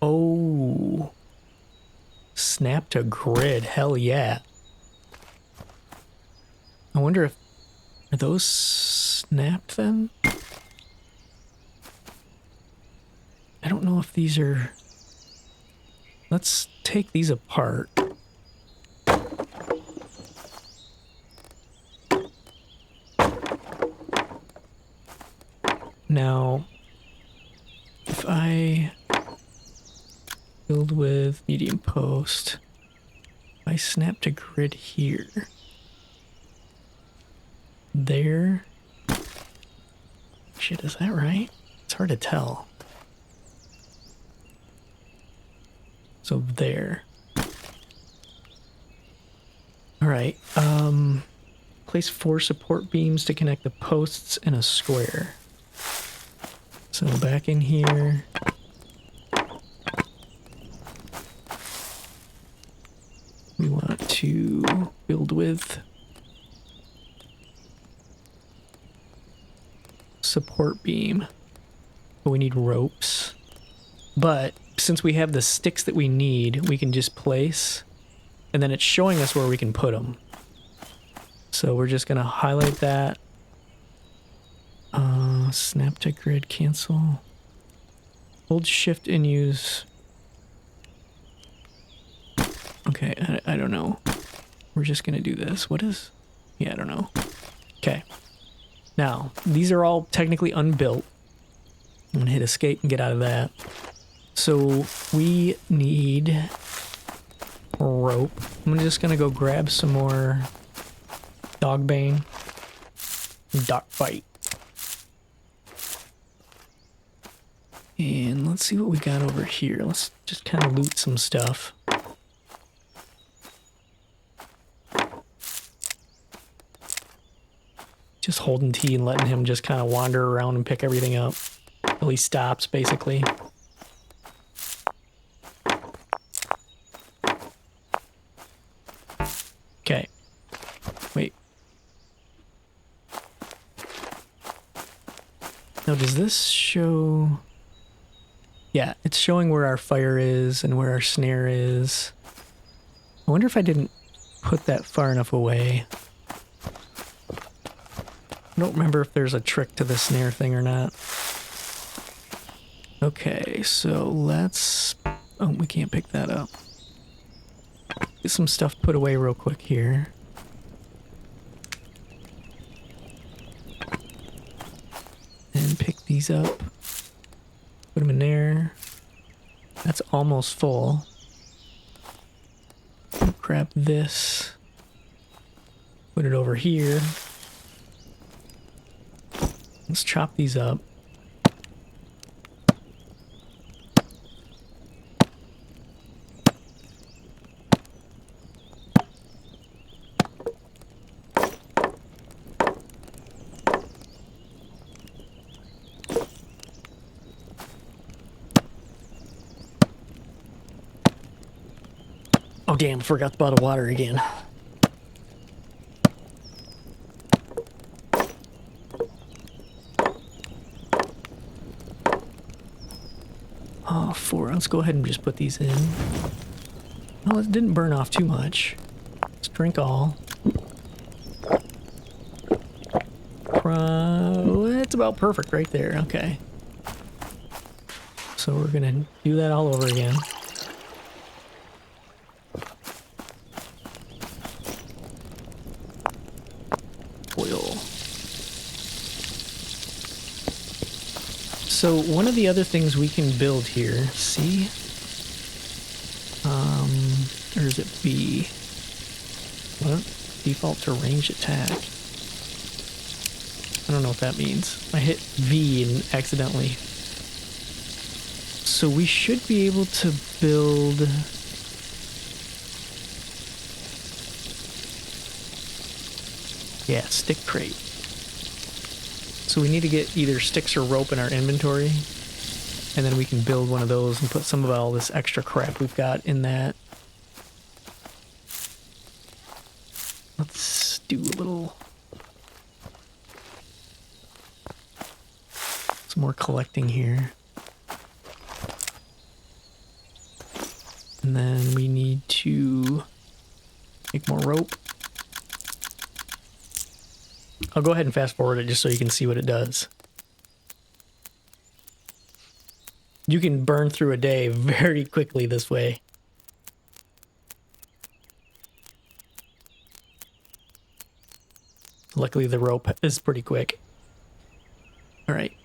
Oh. Snap to grid. Hell yeah. I wonder if... are those snapped then? I don't know if these are... let's take these apart. Now, if I build with medium post, I snap to grid here. There. Shit, is that right? It's hard to tell. So there. Alright, place 4 support beams to connect the posts in a square. So back in here. We want to build with support beam. But we need ropes. But since we have the sticks that we need, we can just place, and then it's showing us where we can put them. So we're just gonna highlight that. Snap to grid, cancel. Hold shift and use. Okay, I don't know. We're just gonna do this. What is... yeah, I don't know. Okay. Now, these are all technically unbuilt. I'm gonna hit escape and get out of that. So we need rope. I'm just gonna go grab some more dog bane. Dog bite. And let's see what we got over here. Let's just kind of loot some stuff. Just holding T and letting him just kind of wander around and pick everything up till he stops, basically. Now, does this show... Yeah, it's showing where our fire is and where our snare is. I wonder if I didn't put that far enough away. I don't remember if there's a trick to the snare thing or not. Okay, so let's... Oh, we can't pick that up. Get some stuff put away real quick here. And pick these up. Put them in there. That's almost full. Grab this. Put it over here. Let's chop these up. Oh damn, forgot the bottle of water again. Oh, 4. Let's go ahead and just put these in. Well, it didn't burn off too much. Let's drink all. It's about perfect right there. Okay. So we're gonna do that all over again. So one of the other things we can build here, C, or is it B? What? Default to range attack. I don't know what that means. I hit V and accidentally. So we should be able to build... Yeah, stick crate. So we need to get either sticks or rope in our inventory, and then we can build one of those and put some of all this extra crap we've got in that. Let's do a little... some more collecting here. And then we need to make more rope. I'll go ahead and fast forward it just so you can see what it does. You can burn through a day very quickly this way. Luckily the rope is pretty quick. All right.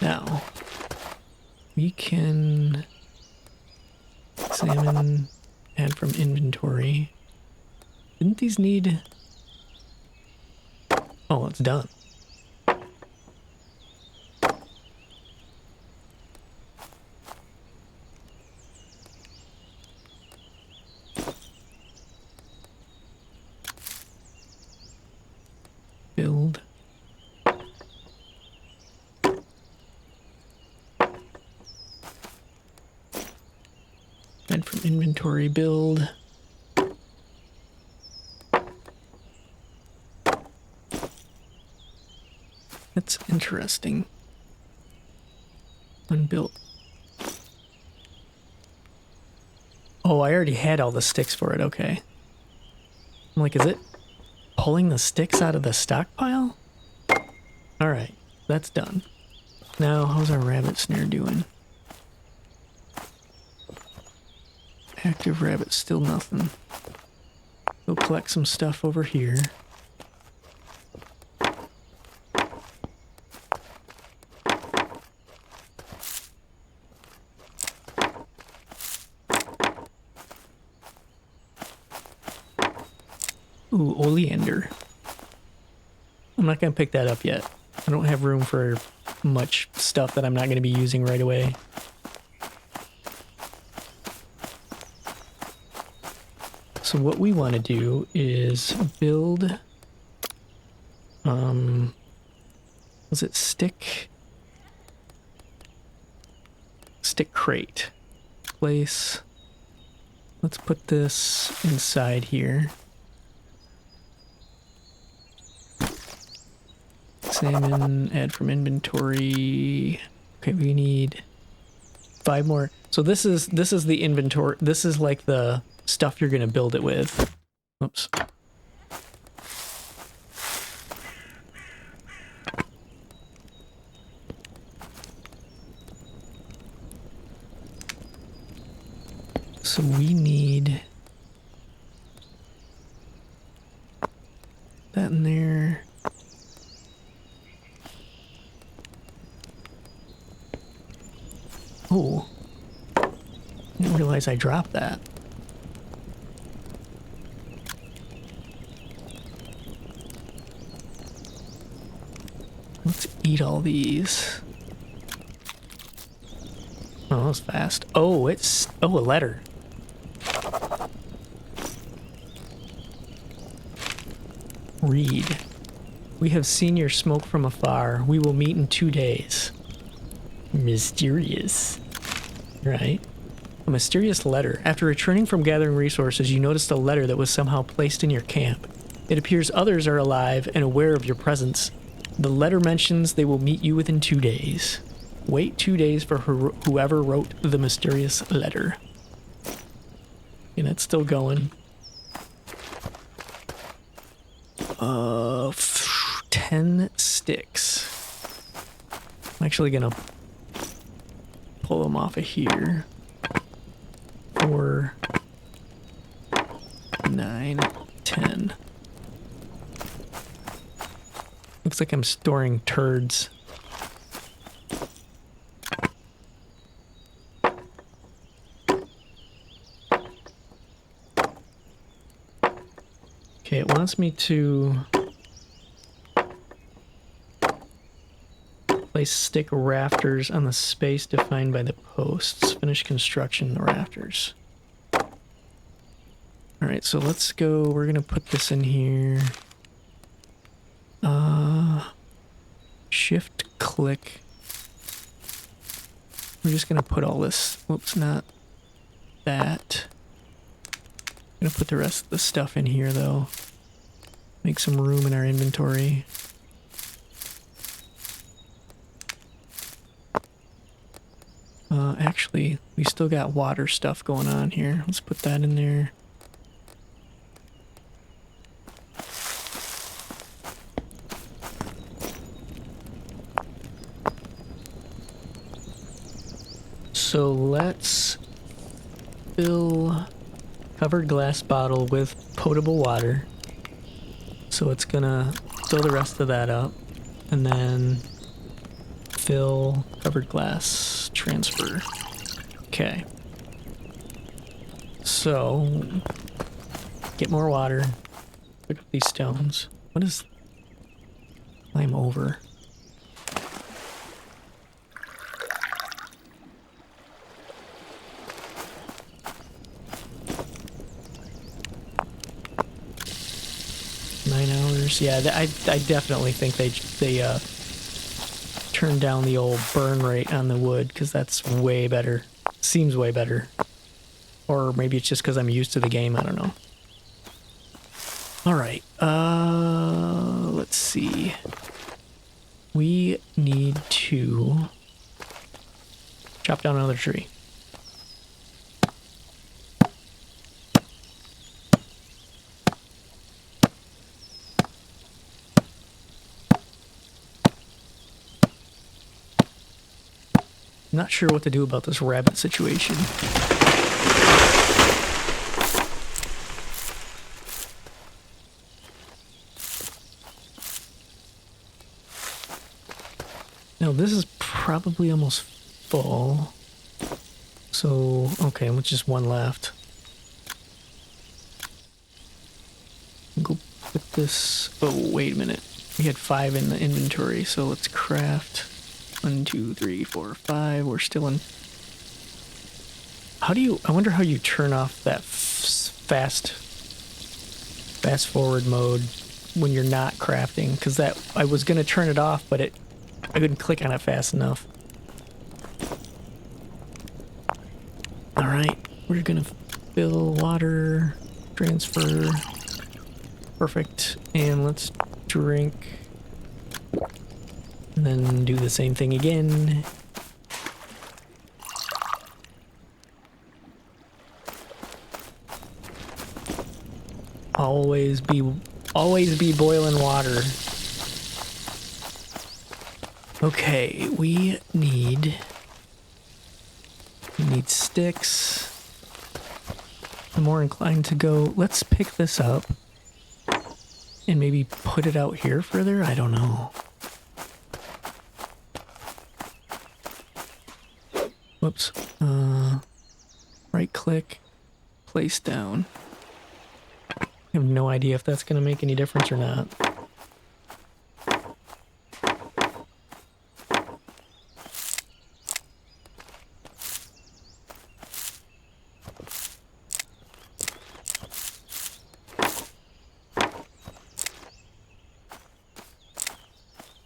Now, we can examine... add from inventory. Didn't these need... Oh, it's done. Build. Add from inventory, build. That's interesting. Unbuilt. Oh, I already had all the sticks for it, okay. I'm like, is it pulling the sticks out of the stockpile? Alright, that's done. Now, how's our rabbit snare doing? Active rabbit, still nothing. Go collect some stuff over here. Ooh, oleander. I'm not going to pick that up yet. I don't have room for much stuff that I'm not going to be using right away. So what we want to do is build, was it stick crate, place, let's put this inside here. salmon, add from inventory. Okay, we need 5 more. So this is the inventory. This is like the stuff you're gonna build it with. Oops. So we need that in there. Oh, didn't realize I dropped that. Let's eat all these. Oh, that was fast. Oh, it's... Oh, a letter. Read. We have seen your smoke from afar. We will meet in 2 days. Mysterious. Right? A mysterious letter. After returning from gathering resources, you noticed a letter that was somehow placed in your camp. It appears others are alive and aware of your presence. The letter mentions they will meet you within 2 days. Wait 2 days for whoever wrote the mysterious letter. And it's still going. 10 sticks. I'm actually gonna pull them off of here. 4, 9, 10. Looks like I'm storing turds. Okay, it wants me to place stick rafters on the space defined by the posts. Finish construction of the rafters. Alright, so let's go. We're gonna put this in here. Shift click. We're just gonna put all this. Whoops, not that. I'm gonna put the rest of the stuff in here though. Make some room in our inventory. Actually, we still got water stuff going on here. Let's put that in there. So let's fill covered glass bottle with potable water. So it's gonna fill the rest of that up, and then fill covered glass, transfer. Okay. So get more water. Pick up these stones. What is... Climb over. Yeah, I definitely think they turned down the old burn rate on the wood, because that's way better. Seems way better. Or maybe it's just because I'm used to the game, I don't know. Alright, let's see. We need to chop down another tree. I'm not sure what to do about this rabbit situation. Now this is probably almost full. So, okay, with just one left. Go put this... Oh, wait a minute. We had 5 in the inventory, so let's craft... 1, 2, 3, 4, 5. We're still in... How do you... I wonder how you turn off that fast forward mode when you're not crafting, because that... I was going to turn it off, but I couldn't click on it fast enough. Alright, we're going to fill water, transfer. Perfect. And let's drink And then do the same thing again. Always be boiling water. Okay, we need sticks. I'm more inclined to go, let's pick this up and maybe put it out here further. I don't know. Whoops. Right click, place down. I have no idea if that's going to make any difference or not.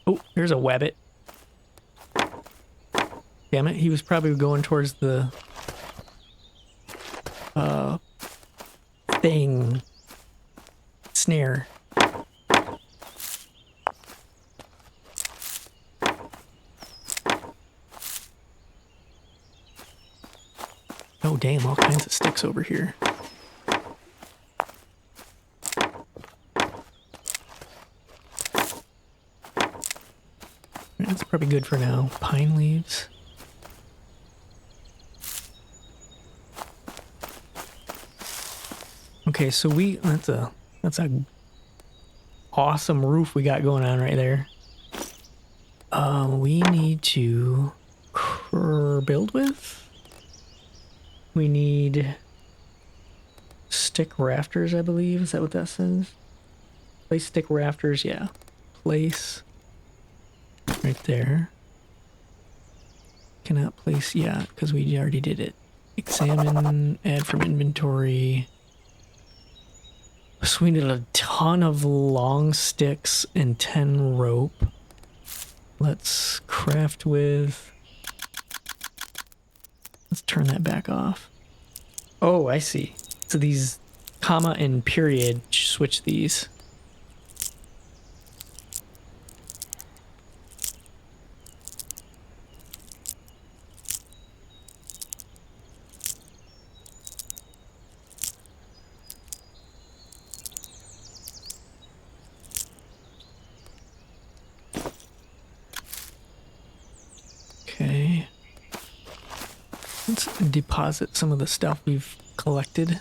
Oh, there's a webbit. Damn it, he was probably going towards the thing. Snare. Oh damn, all kinds of sticks over here. That's probably good for now. Pine leaves. Okay, so that's a awesome roof we got going on right there. We need to build with. We need stick rafters, I believe. Is that what that says? Place stick rafters, yeah. Place right there. Cannot place, yeah, because we already did it. Examine, add from inventory. So we need a ton of long sticks and 10 rope. Let's craft with... Let's turn that back off. Oh, I see. So these comma and period, switch these. Okay. Let's deposit some of the stuff we've collected.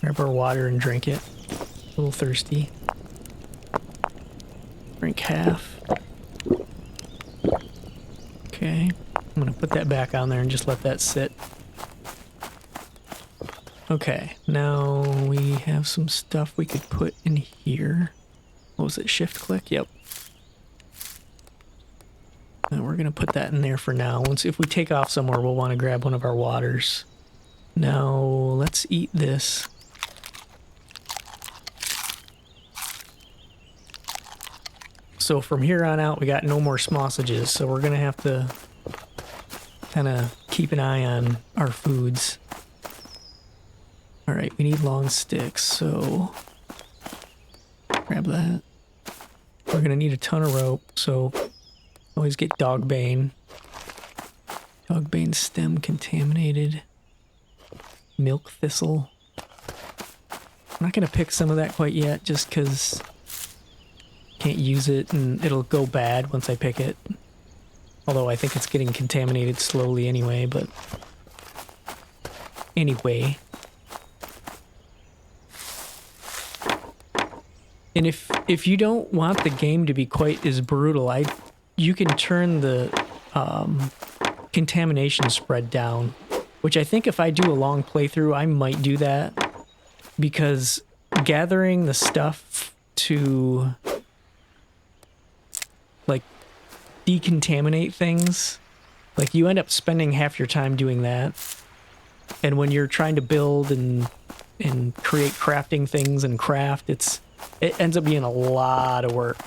Grab our water and drink it. A little thirsty. Drink half. Okay. I'm gonna put that back on there and just let that sit. Okay, now we have some stuff we could put in here. What was it, shift click? Yep. And we're gonna put that in there for now. If we take off somewhere, we'll want to grab one of our waters. Now, let's eat this. So from here on out, we got no more sausages, so we're gonna have to kind of keep an eye on our foods. All right, we need long sticks, so grab that. We're gonna need a ton of rope, so always get dogbane. Dogbane stem contaminated. Milk thistle. I'm not gonna pick some of that quite yet, just because can't use it and it'll go bad once I pick it. Although I think it's getting contaminated slowly anyway, but anyway. And if you don't want the game to be quite as brutal, you can turn the contamination spread down, which I think if I do a long playthrough, I might do that, because gathering the stuff to like decontaminate things, like you end up spending half your time doing that, and when you're trying to build and create crafting things and craft, it ends up being a lot of work.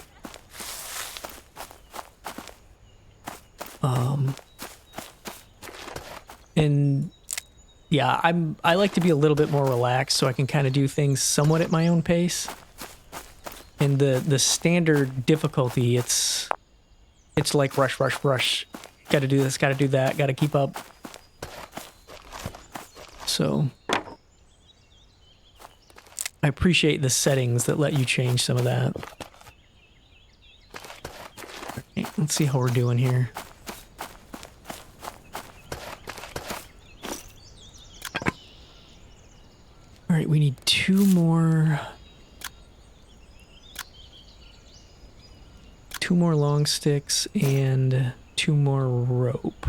And yeah, I like to be a little bit more relaxed so I can kind of do things somewhat at my own pace. And the standard difficulty, it's like rush, rush, rush. Got to do this, got to do that, got to keep up. So I appreciate the settings that let you change some of that. Okay, let's see how we're doing here. All right, we need two more long sticks and 2 more rope,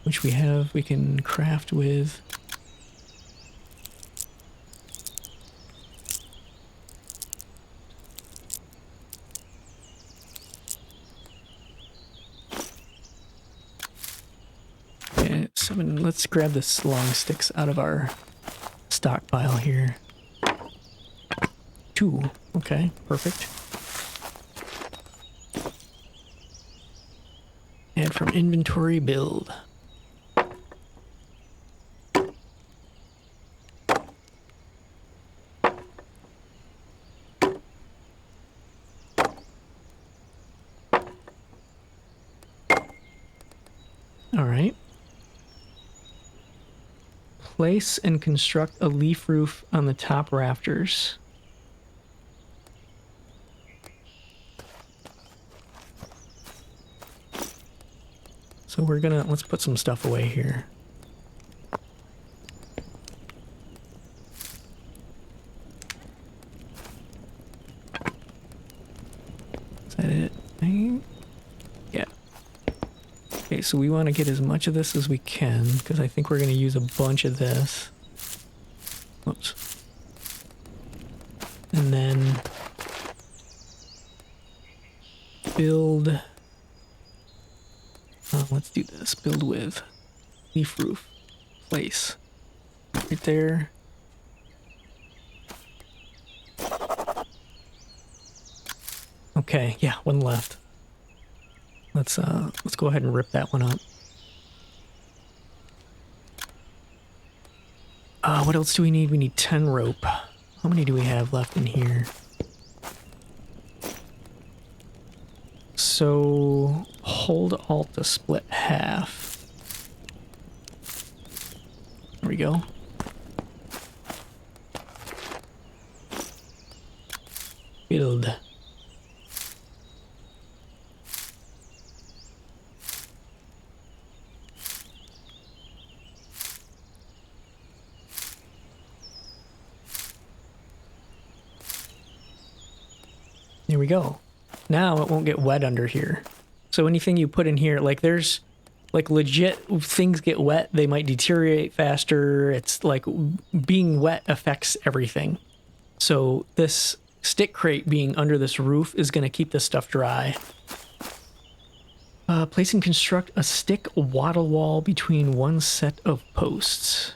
which we can craft with. Okay, 7. Let's grab this long sticks out of our stockpile here. 2. Okay, perfect. Add from inventory, build. All right. Place and construct a leaf roof on the top rafters. So let's put some stuff away here. Is that it? Yeah. Okay, so we want to get as much of this as we can, because I think we're going to use a bunch of this. Whoops. And then build... let's do this. Build with leaf roof. Place. Right there. Okay, yeah, one left. Let's go ahead and rip that one up. What else do we need? We need 10 rope. How many do we have left in here? So hold Alt to split half. There we go. Build. There we go. Now it won't get wet under here. So anything you put in here, like there's like legit things get wet, they might deteriorate faster. It's like being wet affects everything. So this stick crate being under this roof is going to keep this stuff dry. Place and construct a stick wattle wall between one set of posts.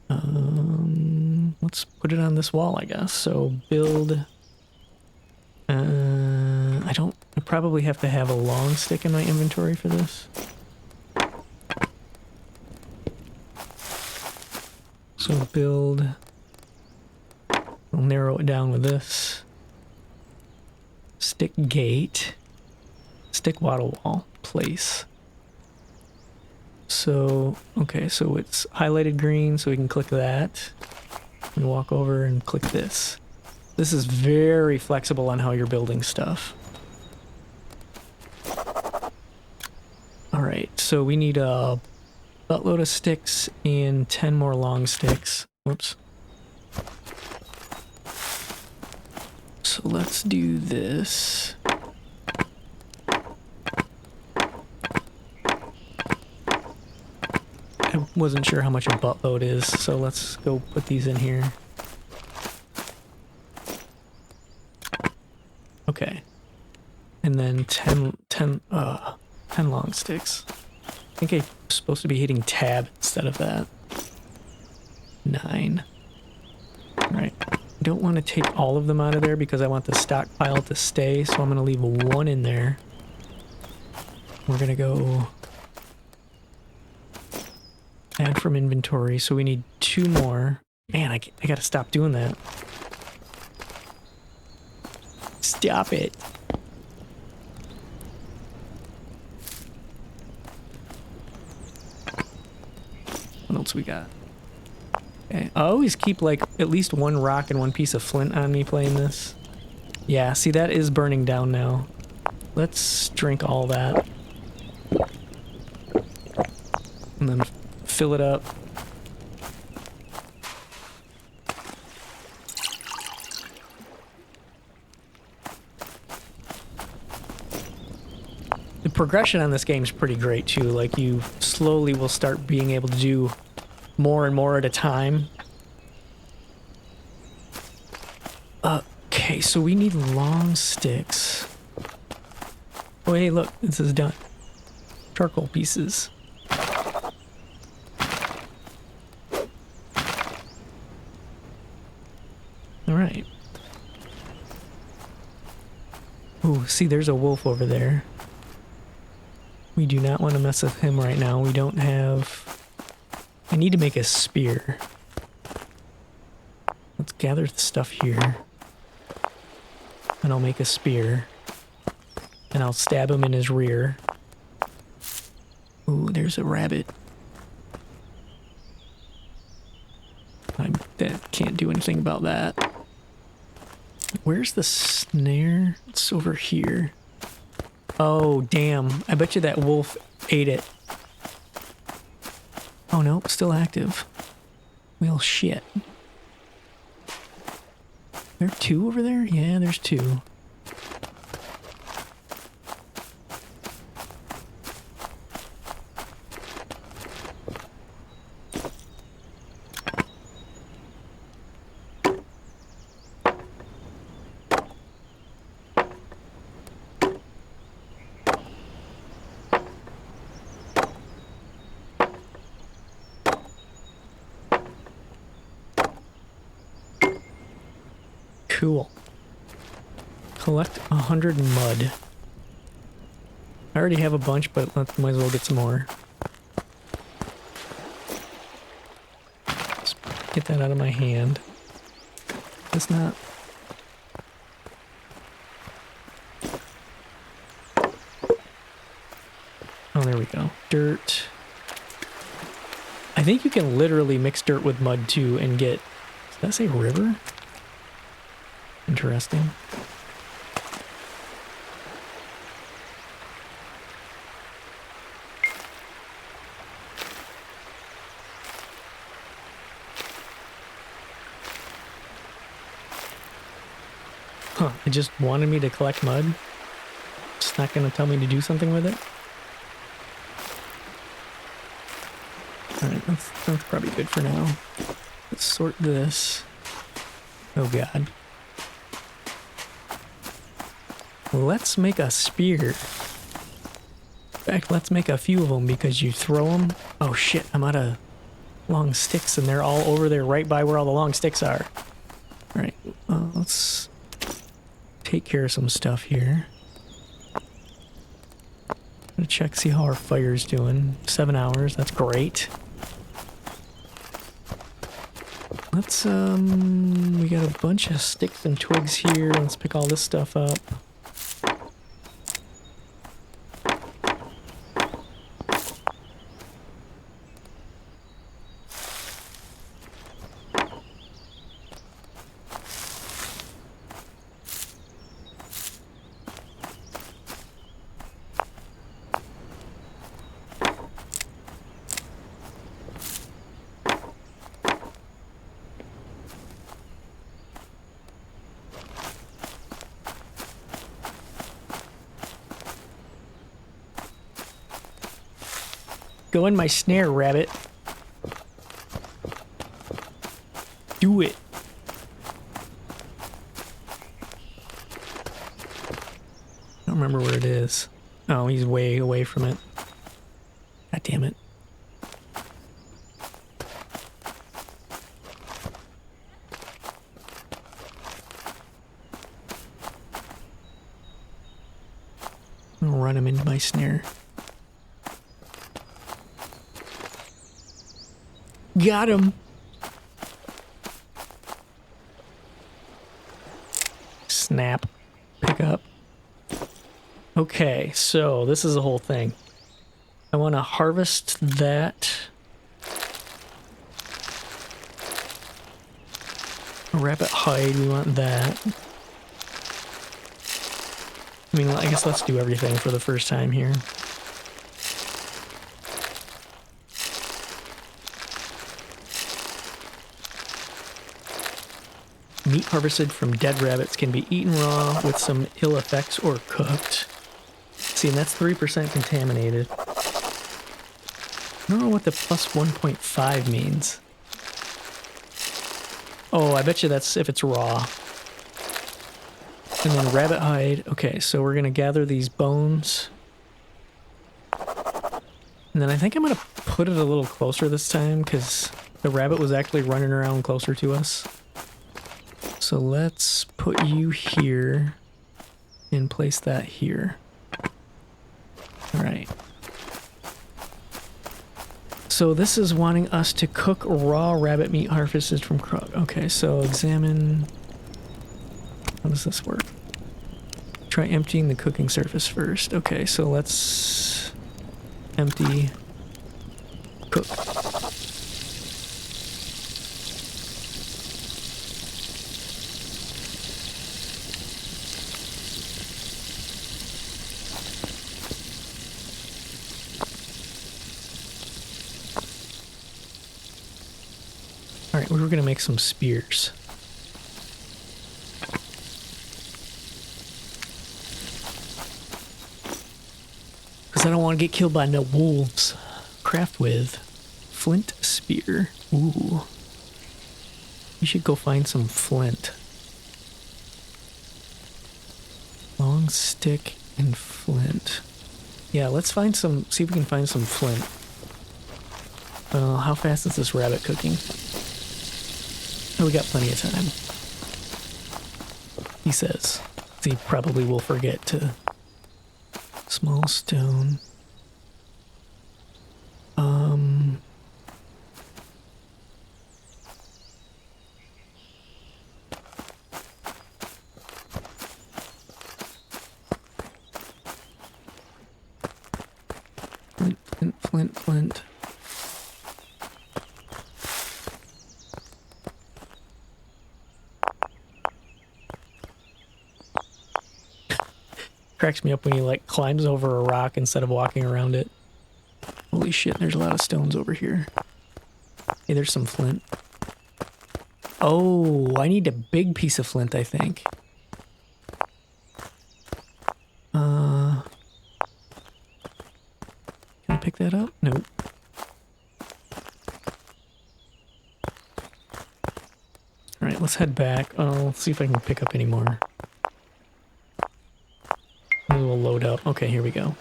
Let's put it on this wall, I guess. So build... I probably have to have a long stick in my inventory for this. So build, I'll narrow it down with this. Stick gate, stick wattle wall, place. So, okay, so it's highlighted green, so we can click that and walk over and click this. This is very flexible on how you're building stuff. Alright, so we need a buttload of sticks and 10 more long sticks. Whoops. So let's do this. I wasn't sure how much a buttload is, so let's go put these in here. Okay. And then 10 long sticks. I think I'm supposed to be hitting tab instead of that. 9. Right. I don't want to take all of them out of there because I want the stockpile to stay, so I'm going to leave 1 in there. We're going to go Add from inventory, so we need 2 more. Man, I gotta stop doing that. Stop it. What else we got? Okay. I always keep like at least 1 rock and 1 piece of flint on me playing this. Yeah, see, that is burning down now. Let's drink all that. And then fill it up. The progression on this game is pretty great too. Like, you slowly will start being able to do more and more at a time. Okay, so we need long sticks. Oh, hey, look, this is done. Charcoal pieces. All right. Ooh, see, there's a wolf over there. We do not want to mess with him right now. We don't have... I need to make a spear. Let's gather the stuff here. And I'll make a spear. And I'll stab him in his rear. Ooh, there's a rabbit. That can't do anything about that. Where's the snare? It's over here. Oh, damn. I bet you that wolf ate it. Oh, no, still active. Well, shit. There are 2 over there? Yeah, there's 2. Cool. Collect 100 mud. I already have a bunch, but might as well get some more. Just get that out of my hand. It's not... Oh, there we go. Dirt. I think you can literally mix dirt with mud too and get... Does that say river? Interesting. Huh, it just wanted me to collect mud. It's not going to tell me to do something with it. Alright, that's probably good for now. Let's sort this. Oh god. Let's make a spear. In fact, let's make a few of them because you throw them. Oh shit, I'm out of long sticks and they're all over there right by where all the long sticks are. Alright, let's take care of some stuff here. I'm gonna check, see how our fire's doing. 7 hours, that's great. Let's, we got a bunch of sticks and twigs here. Let's pick all this stuff up. Go in my snare, rabbit. Do it. I don't remember where it is. Oh, he's way away from it. God damn it. I'll run him into my snare. Got him. Snap. Pick up. Okay, so this is the whole thing. I want to harvest that. Rabbit hide, we want that. I mean, I guess let's do everything for the first time here. Meat harvested from dead rabbits can be eaten raw with some ill effects or cooked. See, and that's 3% contaminated. I don't know what the plus 1.5 means. Oh, I bet you that's if it's raw. And then rabbit hide. Okay, so we're going to gather these bones. And then I think I'm going to put it a little closer this time because the rabbit was actually running around closer to us. So let's put you here and place that here. All right. So this is wanting us to cook raw rabbit meat harvested from crook. Okay, so examine. How does this work? Try emptying the cooking surface first. Okay, so let's empty, cook. All right, we were gonna make some spears. Because I don't want to get killed by no wolves. Craft with flint spear. Ooh. You should go find some flint. Long stick and flint. Yeah, let's find some, see if we can find some flint. How fast is this rabbit cooking? Oh, we got plenty of time. He says. He probably will forget to. Small stone. Flint. Cracks me up when he like climbs over a rock instead of walking around it. Holy shit, there's a lot of stones over here. Hey, there's some flint. Oh, I need a big piece of flint, I think. Can I pick that up? Nope. Alright, let's head back. Let's see if I can pick up any more. Maybe we'll load up. Okay, here we go.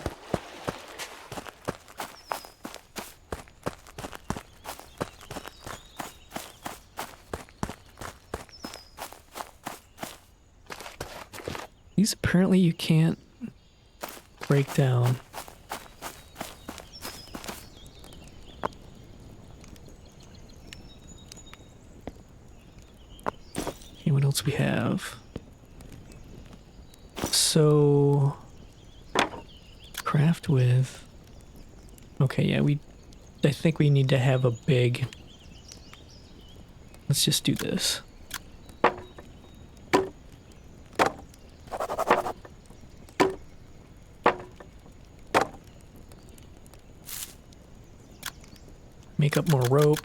These apparently you can't break down. Okay, what else we have? So, craft with. Okay, yeah, I think we need to have a big. Let's just do this. Make up more rope.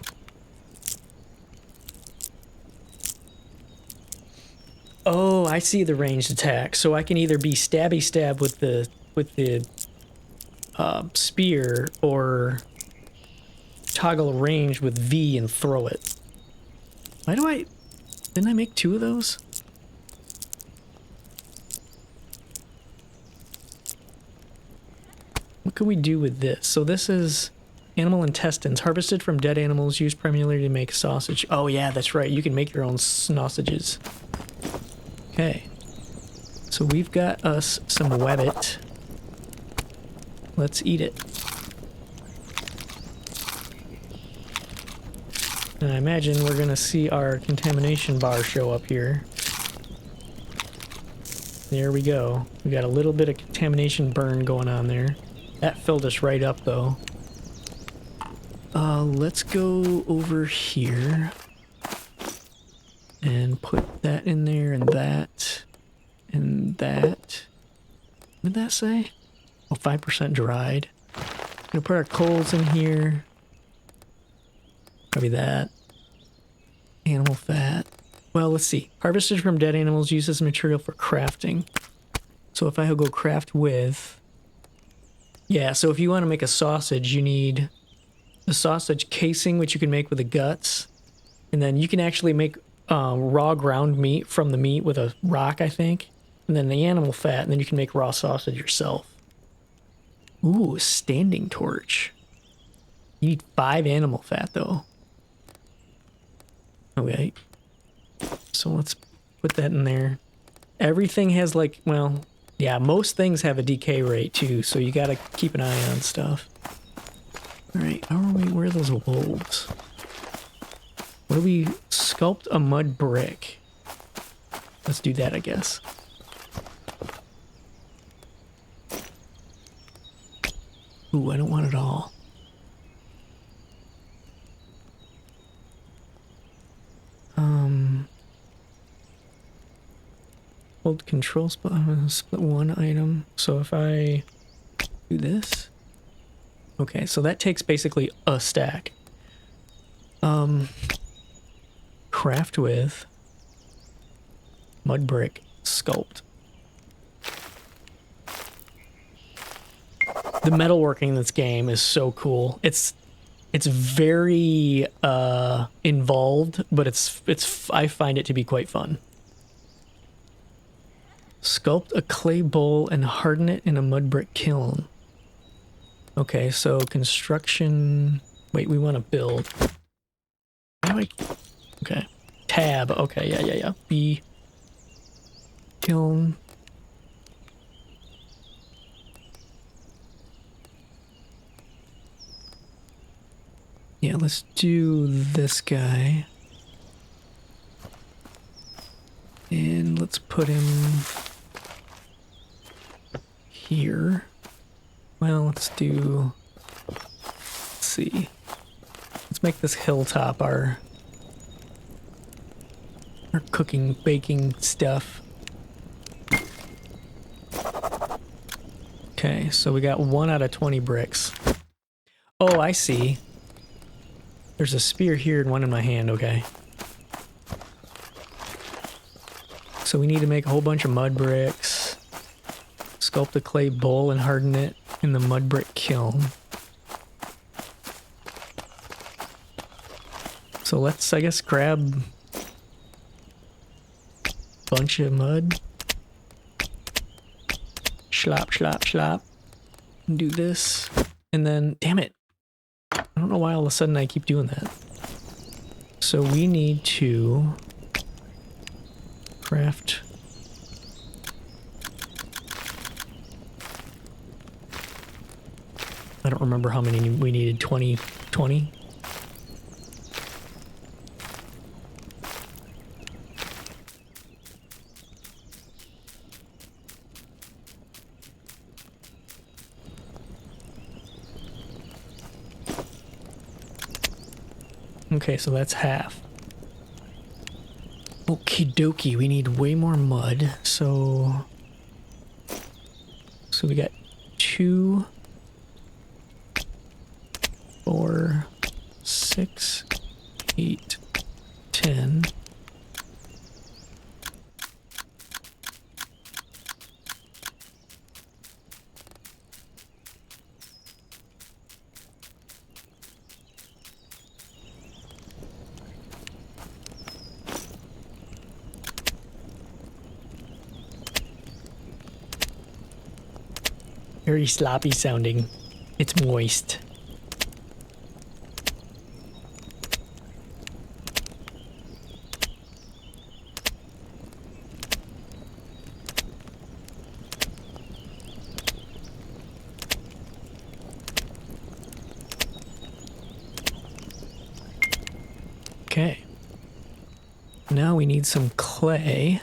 Oh, I see the ranged attack. So I can either be stabby stab with the spear or toggle range with V and throw it. Why do I... Didn't I make two of those? What can we do with this? So this is animal intestines harvested from dead animals used primarily to make sausage. Oh yeah, that's right. You can make your own sausages. Okay. So we've got us some wabbit. Let's eat it. And I imagine we're gonna see our contamination bar show up here. There we go. We got a little bit of contamination burn going on there. That filled us right up though. Let's go over here and put that in there and that and that. What did that say? Oh, 5% dried. Gonna put our coals in here. Probably that. Animal fat. Well, let's see. Harvested from dead animals uses material for crafting. So if I go craft with... Yeah, so if you want to make a sausage, you need the sausage casing, which you can make with the guts. And then you can actually make raw ground meat from the meat with a rock, I think. And then the animal fat, and then you can make raw sausage yourself. Ooh, a standing torch. You need 5 animal fat, though. Okay. So let's put that in there. Everything has like, well, yeah, most things have a decay rate too, so you gotta keep an eye on stuff. Alright, where are those wolves? What do we sculpt? A mud brick. Let's do that, I guess. Ooh, I don't want it all. Hold control spot. I'm gonna split one item. So if I do this. Okay, so that takes basically a stack. Craft with mud brick sculpt. The metalworking in this game is so cool. It's very involved, but it's I find it to be quite fun. Sculpt a clay bowl and harden it in a mud brick kiln. Okay, so construction. Wait, we want to build. Okay. Tab. Okay, yeah. B. Kiln. Yeah, let's do this guy. And let's put him here. Well, let's see. Let's make this hilltop our cooking, baking stuff. Okay, so we got 1 out of 20 bricks. Oh, I see. There's a spear here and one in my hand, okay. So we need to make a whole bunch of mud bricks. Sculpt a clay bowl and harden it in the mud brick kiln. So let's, I guess, grab a bunch of mud. Slop, slop, slop. And do this. And then, damn it. I don't know why all of a sudden I keep doing that. So we need to craft. I don't remember how many we needed. 20? Okay, so that's half. Okie dokie, we need way more mud, so we got 2, 4, 6, 8, 10. Very sloppy sounding. It's moist. Now we need some clay.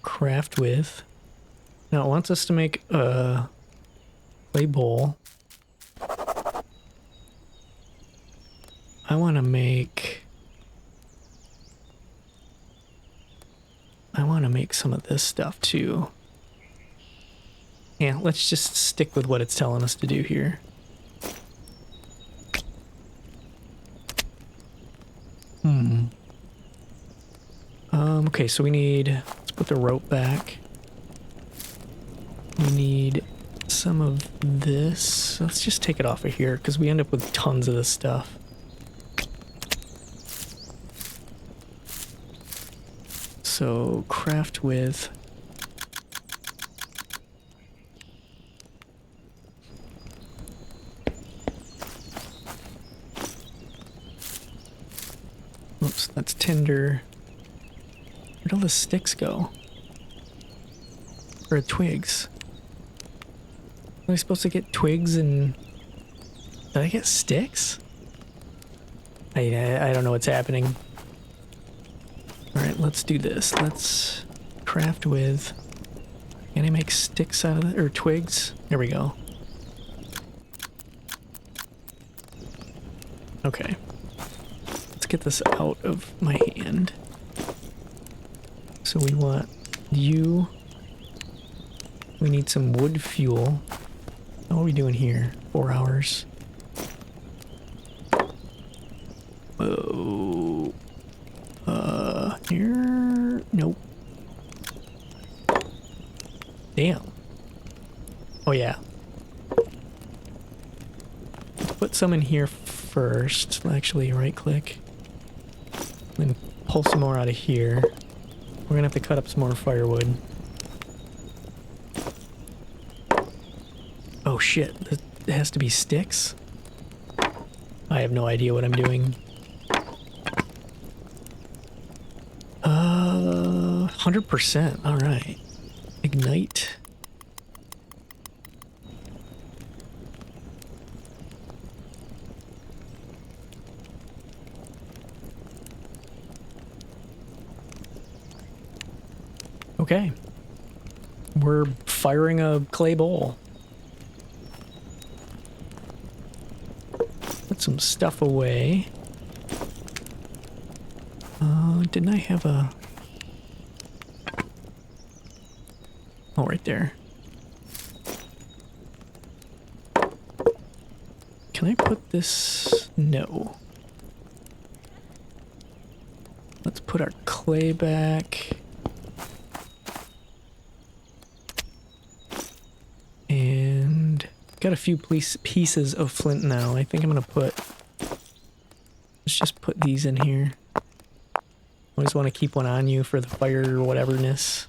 Craft with. Now it wants us to make a clay bowl. I want to make some of this stuff too. Yeah, let's just stick with what it's telling us to do here. Okay, so we need, let's put the rope back. We need some of this. Let's just take it off of here because we end up with tons of this stuff. So craft with. Oops, that's tinder. Where'd all the sticks go? Or twigs? Am I supposed to get twigs and... Did I get sticks? I don't know what's happening. Alright, let's do this. Let's craft with... Can I make sticks out of it? Or twigs? There we go. Okay. Let's get this out of my hand. So we want you. We need some wood fuel. What are we doing here? 4 hours. Oh. Here? Nope. Damn. Oh yeah. Let's put some in here first. Actually, right click. Then pull some more out of here. We're gonna have to cut up some more firewood. Oh shit, it has to be sticks? I have no idea what I'm doing. 100%, alright. Ignite. Okay. We're firing a clay bowl. Put some stuff away. Didn't I have a... Oh, right there. Can I put this... No. Let's put our clay back. And got a few pieces of flint now. I think I'm gonna put... Let's just put these in here. Always want to keep one on you for the fire or whateverness.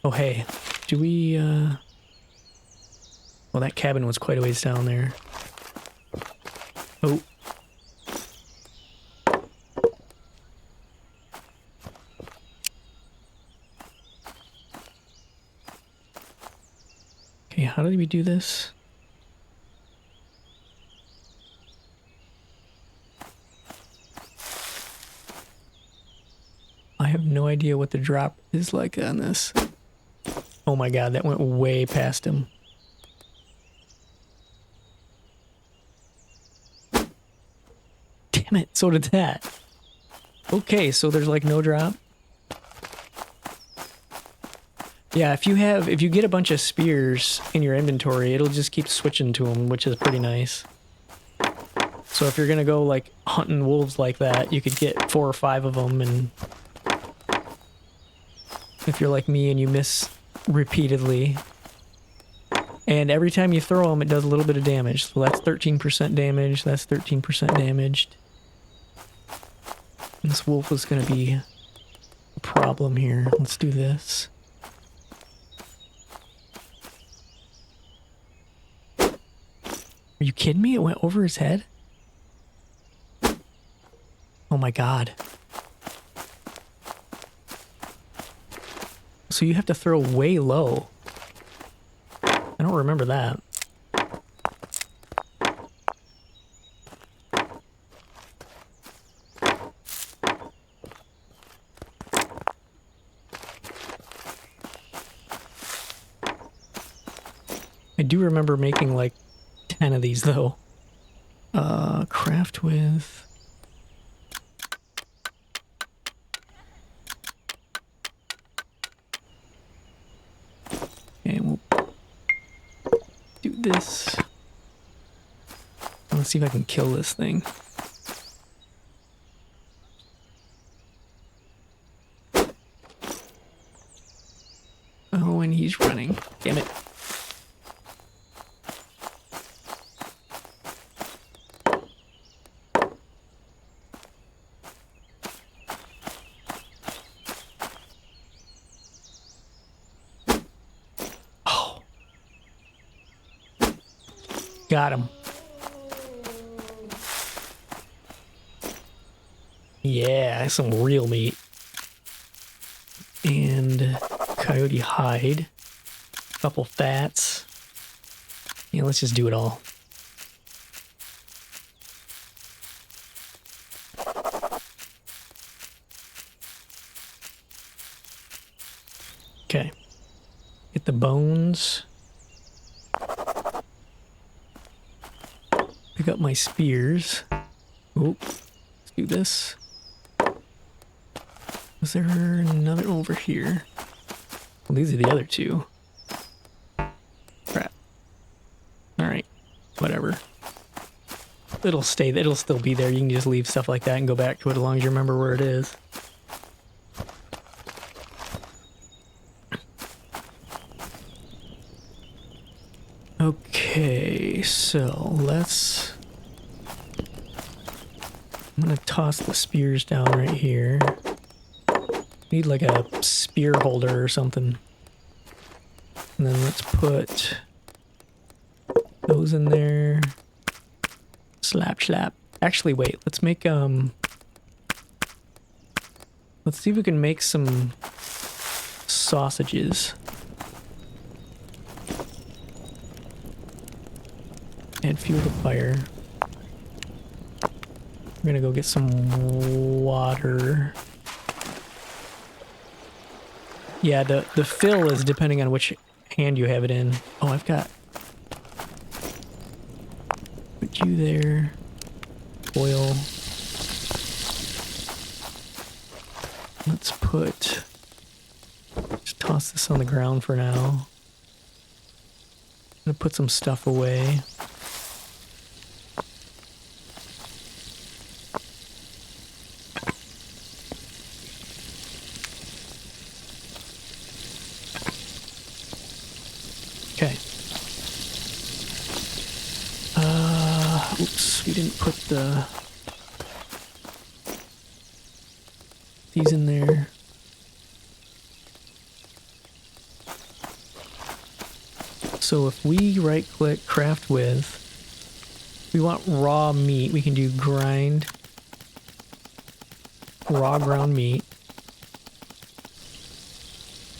Oh hey, do we well, that cabin was quite a ways down there. Oh. Okay, how did we do this? I have no idea what the drop is like on this. Oh my god, that went way past him. Damn it, so did that. Okay, so there's like no drop. Yeah, if you get a bunch of spears in your inventory, it'll just keep switching to them, which is pretty nice. So if you're gonna go like hunting wolves like that, you could get 4 or 5 of them, and if you're like me and you miss repeatedly, and every time you throw them, it does a little bit of damage. So that's 13% damage. That's 13% damaged. This wolf is gonna be a problem here. Let's do this. Are you kidding me? It went over his head? Oh my god. so you have to throw way low. I don't remember that. I do remember making like 10 of these though. Craft with... Okay, we'll do this. Let's see if I can kill this thing. Oh, and he's running. Damn it. Got him. Yeah, some real meat. And coyote hide. Couple fats. Yeah, let's just do it all. Okay. Get the bones. Pick up my spears. Oh, let's do this. Was there another over here? Well, these are the other two. Crap. Alright. Whatever. It'll stay. It'll still be there. You can just leave stuff like that and go back to it as long as you remember where it is. Okay, so let's... I'm gonna toss the spears down right here. Need like a spear holder or something. And then let's put those in there. Slap, slap. Actually, wait, let's make, let's see if we can make some sausages. Add fuel to fire. We're gonna go get some water. Yeah, the fill is depending on which hand you have it in. Oh, I've got... Put you there. Oil. Let's put... Just toss this on the ground for now. I'm gonna put some stuff away. Okay. Oops, we didn't put these in there. So if we right click craft with, we want raw meat, we can do grind raw ground meat.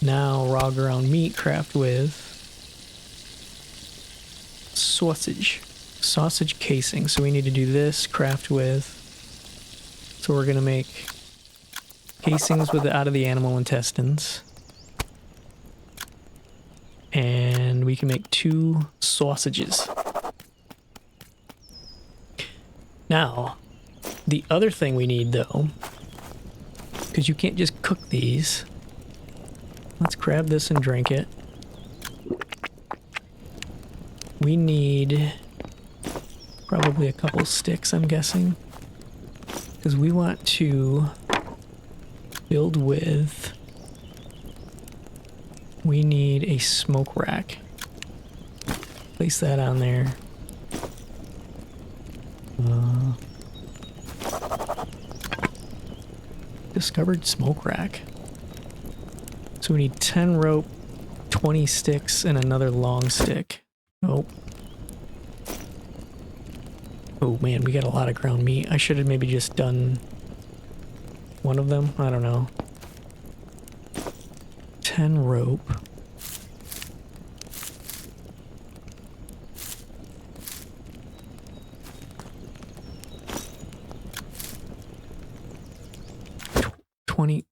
Now raw ground meat craft with sausage casing. So we need to do this, craft with. So we're gonna make casings with out of the animal intestines. And we can make 2 sausages. Now, the other thing we need though, because you can't just cook these. Let's grab this and drink it. We need probably a couple sticks, I'm guessing. Because we want to build with... We need a smoke rack. Place that on there. Discovered smoke rack. So we need 10 rope, 20 sticks, and another long stick. Oh. Oh man, we got a lot of ground meat. I should have maybe just done one of them. I don't know. 10 10 rope.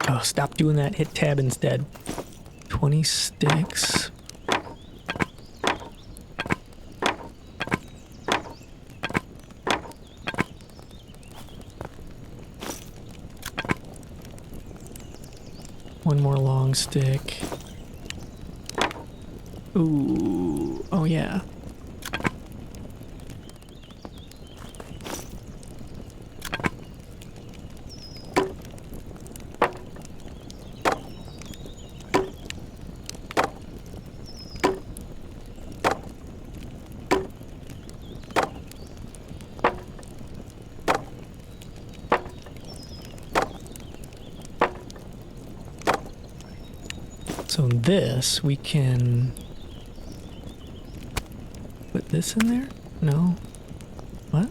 Oh, stop doing that. Hit tab instead. 20 sticks. One more long stick. Ooh. Oh, yeah. So this, we can put this in there? No. What?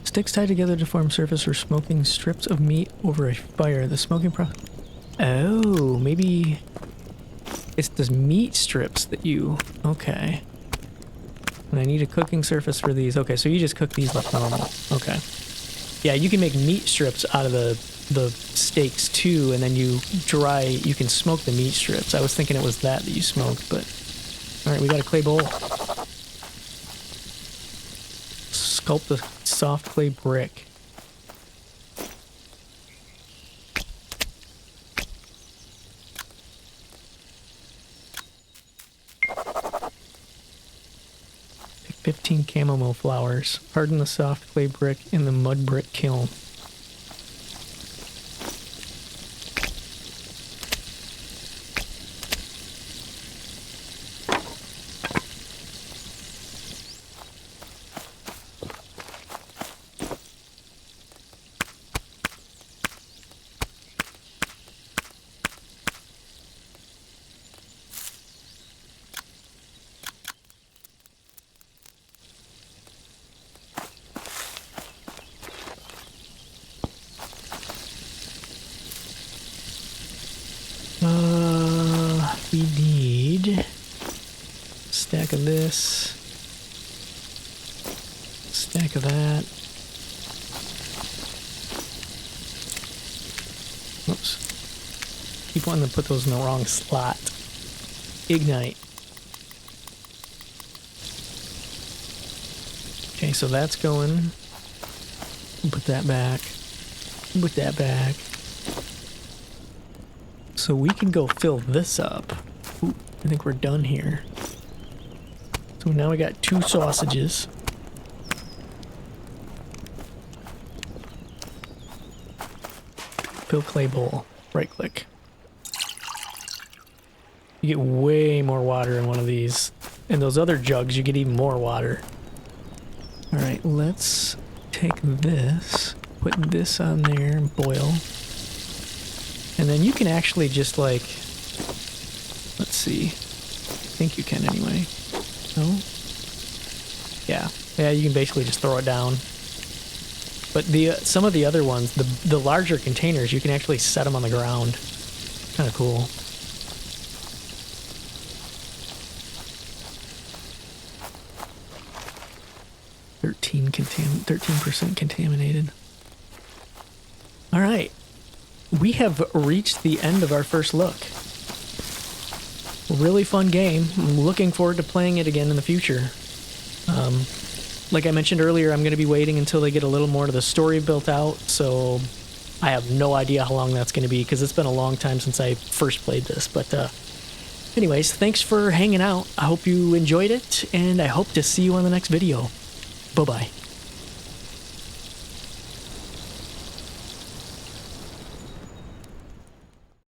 Sticks tied together to form surface or smoking strips of meat over a fire. The smoking Oh, maybe it's the meat strips that you... Okay. And I need a cooking surface for these. Okay, so you just cook these like normal. Okay. Yeah, you can make meat strips out of the steaks too, and then you can smoke the meat strips. I was thinking it was that you smoked, but... Alright, we got a clay bowl. Sculpt the soft clay brick. Pick 15 chamomile flowers. Harden the soft clay brick in the mud brick kiln. We need a stack of this, stack of that. Oops. Keep wanting to put those in the wrong slot. Ignite. Okay, so that's going. Put that back. Put that back. So we can go fill this up. Ooh, I think we're done here. So now we got 2 sausages. Fill clay bowl. Right click. You get way more water in one of these. In those other jugs, you get even more water. Alright, let's take this, put this on there and boil. And then you can actually just like, let's see, I think you can anyway. No? Yeah, you can basically just throw it down. But some of the other ones, the larger containers, you can actually set them on the ground. Kind of cool. .13% contaminated. All right. We have reached the end of our first look. Really fun game. I'm looking forward to playing it again in the future. Like I mentioned earlier, I'm going to be waiting until they get a little more of the story built out, so I have no idea how long that's going to be, because it's been a long time since I first played this. But anyways, thanks for hanging out. I hope you enjoyed it, and I hope to see you on the next video. Bye-bye.